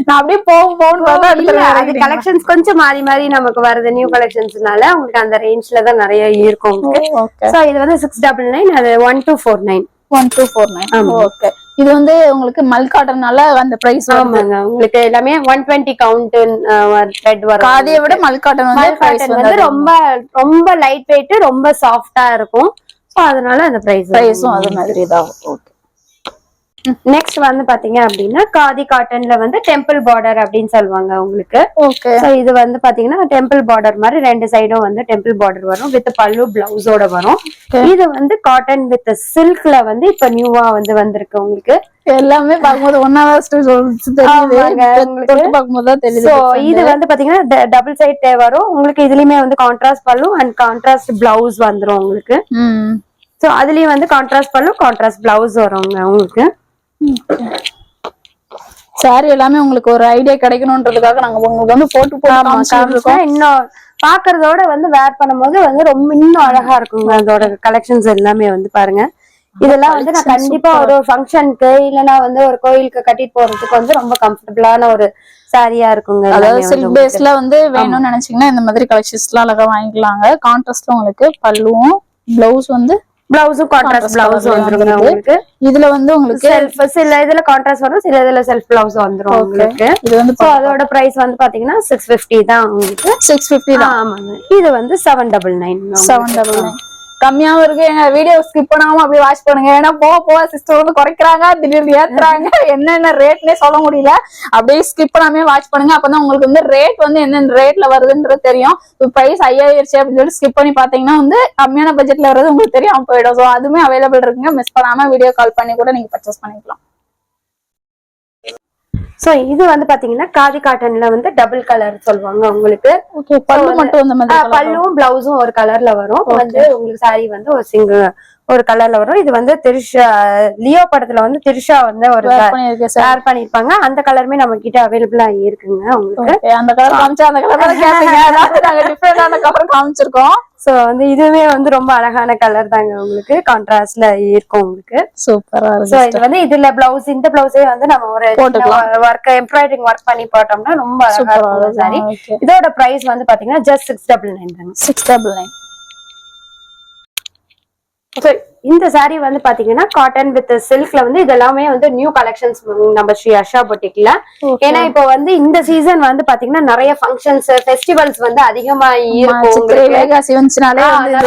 S2: நான் அப்படியே போகும்
S1: கலெக்ஷன்ஸ் கொஞ்சம் மாறி மாறி நமக்கு வருது நியூ கலெக்ஷன்ஸ்னால உங்களுக்கு அந்த ரேஞ்ச்ல தான் நிறைய இருக்கும். சோ இது வந்து 699, அது 1249.
S2: 1249. ஓகே. இது வந்து உங்களுக்கு மல் காட்டன்னால அந்த பிரைஸ்.
S1: ஆமாங்க, உங்களுக்கு எல்லாமே 120 கவுண்ட் த்ரெட் வரும்.
S2: காதியை விட மல் காட்டன் வந்து
S1: ரொம்ப ரொம்ப லைட் வெயிட், ரொம்ப சாஃப்டா இருக்கும். சோ அதனால அந்த பிரைஸும் அது மாதிரி தான். ஓகே. நெக்ஸ்ட் வந்து பாத்தீங்க அப்படின்னா காதி காட்டன்ல வந்து டெம்பிள் பார்டர் அப்படின்னு சொல்லுவாங்க உங்களுக்கு.
S2: ஓகே.
S1: சோ இது வந்து பாத்தீங்கன்னா டெம்பிள் பார்டர் மாதிரி 2 சைடும் வந்து டெம்பிள் பார்டர் வரும் வித் பல்லு பிளவுஸோட வரும். இது வந்து காட்டன் வித் சில்க்ல வந்து இப்ப நியூவா வந்து வந்திருக்கு உங்களுக்கு.
S2: எல்லாமே பாக்கும்போது ஒன்னாவது தெரியுது.
S1: இது வந்து பாத்தீங்கன்னா டபுள் சைட் வரும் உங்களுக்கு. இதுலயுமே வந்து கான்ட்ராஸ்ட் பல்லு அண்ட் கான்ட்ராஸ்ட் பிளவுஸ் வந்துரும் உங்களுக்கு. சோ அதுலயும் வந்து கான்ட்ராஸ்ட் பல்லு கான்ட்ராஸ்ட் பிளவுஸ் வருங்க உங்களுக்கு.
S2: சாரி எல்லாமே உங்களுக்கு ஒரு ஐடியா கிடைக்கணும்ன்றதுக்காக நாங்க உங்களுக்கு வந்து போட்டு
S1: இன்னும் பாக்குறதோட வந்து வேர் பண்ணும்போது வந்து ரொம்ப இன்னும் அழகா இருக்குங்க. அதோட கலெக்ஷன்ஸ் எல்லாமே வந்து பாருங்க. இதெல்லாம் வந்து நான் கண்டிப்பா ஒரு ஃபங்க்ஷனுக்கு இல்லனா வந்து ஒரு கோயிலுக்கு கட்டிட்டு போறதுக்கு வந்து ரொம்ப கம்ஃபர்டபிளான ஒரு சாரியா இருக்குங்க.
S2: அதாவது சில்க் பேஸ்ல வந்து வேணும்னு நினைச்சீங்கன்னா இந்த மாதிரி கலெக்ஷன்ஸ் எல்லாம் அழகா வாங்கிக்கலாங்க. கான்ட்ராஸ்ட்ல உங்களுக்கு பல்லுவும் பிளவுஸ் வந்து
S1: பிளவுஸும் கான்ட்ராஸ்ட் பிளவுஸ் வந்துருங்க உங்களுக்கு.
S2: இதுல வந்து உங்களுக்கு
S1: செல்ஃப் சில இதுல கான்ட்ராஸ்ட் வரும், சில இதுல செல்ஃப் பிளவுஸ் வந்துரும் உங்களுக்கு. இது வந்து அதோட பிரைஸ் வந்து பாத்தீங்கன்னா 650 தான் உங்களுக்கு.
S2: 650 தான்.
S1: ஆமாங்க. இது வந்து 799.
S2: 799 கம்மியாவும் இருக்கு. எங்க வீடியோ ஸ்கிப் பண்ணாம அப்படி வாட்ச் பண்ணுங்க. ஏன்னா போக சிஸ்டர் வந்து குறைக்கிறாங்க, திடீர்னு ஏத்துறாங்க, என்னென்ன ரேட்னே சொல்ல முடியல. அப்படியே ஸ்கிப் பண்ணாமே வாட்ச் பண்ணுங்க. அப்பதான் உங்களுக்கு வந்து ரேட் வந்து என்னென்ன ரேட்ல வருதுன்றது தெரியும். பிரைஸ் 5000 அப்படின்னு சொல்லி ஸ்கிப் பண்ணி பாத்தீங்கன்னா வந்து கம்மியான பட்ஜெட்ல வருது உங்களுக்கு தெரியாம போயிடும். ஸோ அதுவுமே அவைலபிள் இருக்குங்க. மிஸ் பண்ணாம வீடியோ கால் பண்ணி கூட நீங்க பர்ச்சேஸ் பண்ணிக்கலாம்.
S1: சோ இது வந்து பாத்தீங்கன்னா காதி காட்டன்ல வந்து டபுள் கலர் சொல்லுவாங்க உங்களுக்கு.
S2: பல்லு மட்டும் அந்த மாதிரி
S1: பல்லுவும் பிளவுஸும் ஒரு கலர்ல வரும். வந்து உங்களுக்கு சாரி வந்து ஒரு சிங்கிள் ஒரு கலர்ல வரும். இது வந்து திரிஷா லியோ படத்துல வந்து திரிஷா வந்து ஒரு ஷேர் பண்ணிருப்பாங்க. அந்த கலருமே நம்ம கிட்ட அவைலபிளா இருக்குங்க உங்களுக்கு.
S2: அந்த கலர் காமிச்சா அந்த கலர் கேப்பீங்க. நாங்க டிஃபரெண்டான கலர் காமிச்சிருக்கோம்.
S1: சோ வந்து இதுவே வந்து ரொம்ப அழகான கலர் தாங்க உங்களுக்கு. கான்ட்ராஸ்ட்ல இருக்கும் உங்களுக்கு.
S2: சூப்பரா இருக்கு.
S1: சோ இது வந்து இதுல பிளவுஸ் இந்த பிளவுஸே வந்து நம்ம ஒரு ஒர்க் எம்ப்ராய்டரிங் ஒர்க் பண்ணி போட்டோம்னா ரொம்ப அழகா இருக்கும் சாரி. இதோட பிரைஸ் வந்து பாத்தீங்கன்னா ஜஸ்ட் 699 தாங்க.
S2: 699.
S1: So, இந்த saree வந்து பாத்தீங்கன்னா காட்டன் வித் சில்க்ல வந்து இதெல்லாமே வந்து நியூ கலெக்ஷன்ஸ் நம்ம ஸ்ரீ ஹர்ஷா பொட்டிக்ல. ஏன்னா இப்போ வந்து இந்த சீசன் வந்து பாத்தீங்கன்னா நிறைய ஃபங்க்ஷன்ஸ் ஃபெஸ்டிவல்ஸ் வந்து அதிகமா இருக்கும்.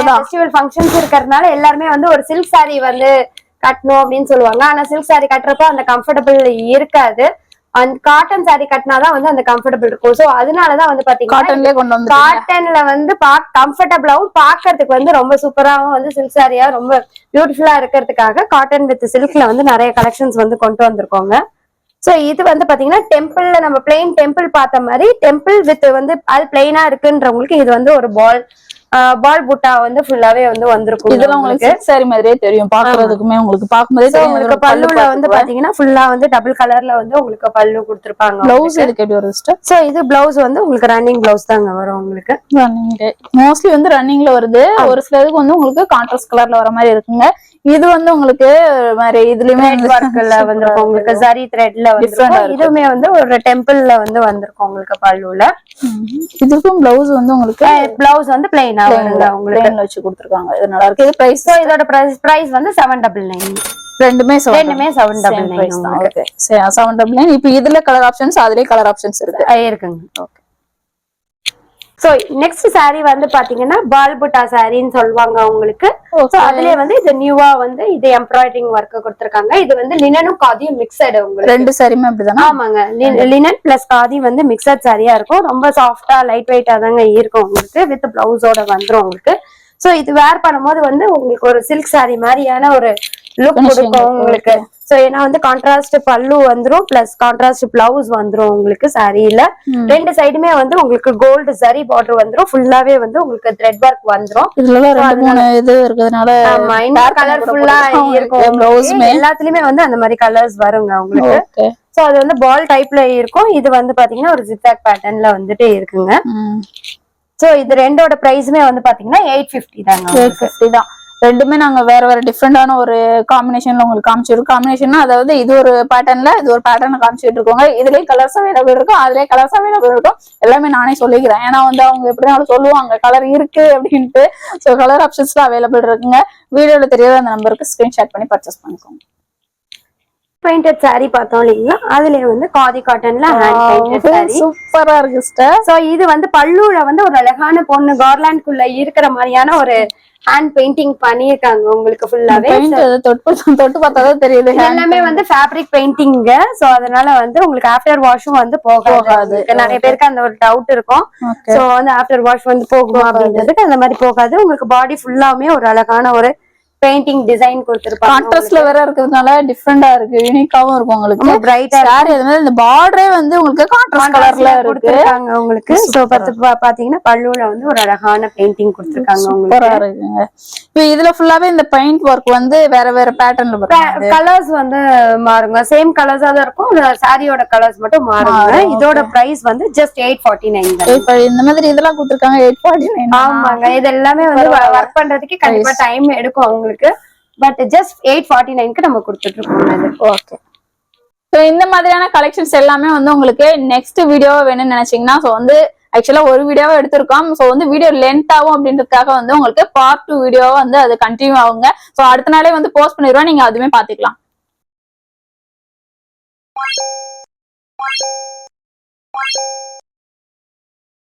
S1: ஃபெஸ்டிவல் ஃபங்க்ஷன்ஸ் இருக்கறதுனால எல்லாருமே வந்து ஒரு சில்க் saree வந்து கட்டணும் அப்படின்னு சொல்லுவாங்க. ஆனா சில்க் saree கட்டுறப்ப அந்த கம்ஃபர்டபிள் இருக்காது. அந்த காட்டன் saree கட்டினாதான் வந்து அந்த கம்ஃபர்டபிள் இருக்கும். சோ அதனாலதான் வந்து பாத்தீங்கன்னா காட்டன்ல வந்து கம்ஃபர்டபிளாவும் பாக்குறதுக்கு வந்து ரொம்ப சூப்பராவும் வந்து சில்க் சாரியா ரொம்ப பியூட்டிஃபுல்லா இருக்கிறதுக்காக காட்டன் வித் சில்க்ல வந்து நிறைய கலெக்ஷன்ஸ் வந்து கொண்டு வந்திருக்கோங்க. சோ இது வந்து பாத்தீங்கன்னா டெம்பிள்ல நம்ம பிளெயின் டெம்பிள் பார்த்த மாதிரி டெம்பிள் வித் வந்து அது பிளெயினா இருக்குன்றவங்களுக்கு இது வந்து ஒரு பால் புட்டா வந்து ஃபுல்லாவே வந்து வந்திருக்கும்.
S2: இதெல்லாம் உங்களுக்கு சாரி மாதிரியே தெரியும் பாக்குறதுக்குமே. உங்களுக்கு பாக்கும்போதே
S1: உங்களுக்கு பல்லுல வந்து பாத்தீங்கன்னா ஃபுல்லா வந்து டபுள் கலர்ல வந்து உங்களுக்கு பல்லு கொடுத்திருப்பாங்க.
S2: பிளவுஸ் இதுக்கு எப்படி வரும் சிஸ்டர்?
S1: சோ இது பிளவுஸ் வந்து உங்களுக்கு ரன்னிங் பிளவுஸ் தாங்க வரும். உங்களுக்கு
S2: மோஸ்ட்லி வந்து ரன்னிங்ல வருது. ஒரு சிலருக்கு வந்து உங்களுக்கு கான்ட்ராஸ்ட் கலர்ல வர மாதிரி இருக்குங்க. இது வந்து உங்களுக்கு மாதிரி இதுலயுமே
S1: ஒர்க்ல வந்திருக்கும். உங்களுக்கு சரி த்ரெட்ல வந்து இதுவுமே வந்து ஒரு டெம்பிள்ல வந்து வந்திருக்கும் உங்களுக்கு பல்லுல.
S2: இதுக்கும் பிளவுஸ் வந்து உங்களுக்கு
S1: பிளவுஸ் வந்து பிளைனா வருங்க. உங்களுக்கு
S2: வச்சு கொடுத்திருக்காங்க. இது நல்லா இருக்கு. இது பிரைஸ்
S1: இதோட பிரைஸ் வந்து 799.
S2: ரெண்டுமே
S1: 799
S2: தான். ஓகே 799. இப்போ இதுல கலர் ஆப்ஷன்ஸ் அதுலயே கலர் ஆப்ஷன்ஸ்
S1: இருக்குங்க. ஓகே. சோ நெக்ஸ்ட் saree வந்து பாத்தீங்கன்னா பால்புட்டா சாரின்னு சொல்லுவாங்க உங்களுக்கு. அதுலயே வந்து இது நியூவா வந்து இது எம்ப்ராய்டரிங் ஒர்க் கொடுத்திருக்காங்க. இது வந்து லினனும் காதியும் மிக்சட். உங்களுக்கு
S2: ரெண்டு சாரியுமே அப்படிதானா?
S1: ஆமாங்க. லினன் பிளஸ் காதி வந்து மிக்சட் சாரியா இருக்கும். ரொம்ப சாஃப்டா லைட் வெயிட்டா தாங்க இருக்கும் உங்களுக்கு. வித் பிளவுஸோட வந்துரும் உங்களுக்கு. சோ இது வேர் பண்ணும்போது வந்து உங்களுக்கு ஒரு சில்க் saree மாதிரியான ஒரு லுக் கொடுக்கும் உங்களுக்கு. சோ ஏன்னா வந்து கான்ட்ராஸ்ட் பல்லு வந்துரும் பிளஸ் கான்ட்ராஸ்ட் பிளவுஸ் வந்துரும் உங்களுக்கு சாரியில. ரெண்டு சைடுமே வந்து உங்களுக்கு கோல்டு சரி பார்டர் வந்துரும். ஃபுல்லாவே வந்து உங்களுக்கு த்ரெட் ஒர்க் வந்துரும்.
S2: இதுல ரெண்டு மூணு இது இருக்கிறதுனால
S1: ஆமா இந்த கலர்ஃபுல்லா இருக்கும். எல்லாத்துலயுமே வந்து அந்த மாதிரி கலர்ஸ் வருங்க உங்களுக்கு. சோ அது வந்து பால் டைப்ல இருக்கும். இது வந்து பாத்தீங்கன்னா ஒரு ஜிக்ஸாக் பேட்டர்ன்ல வந்துட்டு இருக்குங்க. சோ இது ரெண்டோட பிரைஸ்மே வந்து பாத்தீங்கன்னா 850 தாங்க.
S2: 850 தான். ரெண்டுமே நாங்க வேற வேற டிஃப்ரெண்டான ஒரு காம்பினேஷன்ல உங்களுக்கு காமிச்சிருக்கோம். காம்பினேஷன் அதாவது இது ஒரு பேட்டர்ன்ல இது ஒரு பேட்டர்ன் காமிச்சிட்டு இருக்கோங்க. இதுலயே கலர்ஸ் அவைலபிள் இருக்கும், அதுலயே கலர்ஸ் அவைலபிள் இருக்கும். எல்லாமே நானே சொல்லிக்கிறேன். ஏன்னா வந்து அவங்க எப்படினாலும் சொல்லுவாங்க கலர் இருக்கு அப்படின்ட்டு. ஸோ கலர் ஆப்ஷன்ஸ்ல அவைலபிள் இருக்குங்க. வீடியோல தெரியாத அந்த நம்பருக்கு ஸ்கிரீன்ஷாட் பண்ணி பர்ச்சேஸ் பண்ணிக்கோங்க.
S1: பெயிண்டட் saree பார்த்தோம் இல்லைங்களா? அதுலயே வந்து காதி காட்டன்ல ஹேண்ட் பெயிண்டட் saree
S2: சூப்பரா இருக்கு சிஸ்டர்.
S1: சோ இது வந்து பல்லுல வந்து ஒரு அழகான பொண்ணு கார்லாண்ட் குள்ள இருக்கிற மாதிரியான ஒரு ஹேண்ட் பெயிண்டிங் பண்ணிருக்காங்க உங்களுக்கு. ஃபுல்லாவே
S2: தொட்டு பார்த்தாதான் தெரியுது.
S1: எல்லாமே வந்து ஃபேப்ரிக் பெயிண்டிங்க. சோ அதனால வந்து உங்களுக்கு ஆஃப்டர் வாஷும் வந்து போகாது. நிறைய பேருக்கு அந்த ஒரு டவுட் இருக்கும். சோ வந்து ஆஃப்டர் வாஷ் வந்து போகும் அப்படின்றதுக்கு அந்த மாதிரி போகாது. உங்களுக்கு பாடி ஃபுல்லாமே ஒரு அழகான ஒரு பெயிண்டிங் டிசைன் கொடுத்திருப்பாங்க.
S2: கான்ட்ராஸ்ட்ல வேற இருக்கிறதுனால டிஃபரெண்டா இருக்கு. யூனிக்காவும் இருக்கும் உங்களுக்கு.
S1: பிரைட்டா
S2: சாரி அது மாதிரி இந்த பார்டரே வந்து உங்களுக்கு கான்ட்ராஸ்ட் கலர்ல
S1: கொடுத்திருக்காங்க உங்களுக்கு. சோ பாத்தீங்கன்னா பல்லுல வந்து ஒரு அழகான பெயிண்டிங் கொடுத்திருக்காங்க உங்களுக்கு.
S2: இப்போ இதுல ஃபுல்லாவே இந்த பெயிண்ட் ஒர்க் வந்து வேற வேற பேட்டர்ன்ல வரும்.
S1: கலர்ஸ் வந்து மாறுங்க. சேம் கலர்ஸா தான் இருக்கும். சாரியோட கலர்ஸ் மட்டும் மாறுங்க. இதோட பிரைஸ் வந்து ஜஸ்ட் 849 தான்.
S2: இந்த மாதிரி இதெல்லாம் கொடுத்திருக்காங்க 849.
S1: ஆமாங்க. இது எல்லாமே வந்து ஒர்க் பண்றதுக்கு கண்டிப்பா டைம் எடுக்கும் உங்களுக்கு. பட் ஜஸ்ட் 849க்கு நம்ம கொடுத்துட்டு இருக்கோம்.
S2: ஓகே. சோ இந்த மாதிரியான கலெக்ஷன்ஸ் எல்லாமே வந்து உங்களுக்கு நெக்ஸ்ட் வீடியோ வேணும்னு நினைச்சீங்கன்னா சோ வந்து ஆக்சுவலா ஒரு வீடியோவா எடுத்திருக்கோம். சோ வந்து வீடியோ லென்த் ஆகும் அப்படின்றதுக்காக வந்து உங்களுக்கு பார்ட் 2 வீடியோவா வந்து அது கண்டினியூ ஆகுங்க. சோ அடுத்த நாளே வந்து போஸ்ட் பண்ணிடுவோம். நீங்க அதுவுமே பாத்துக்கலாம்.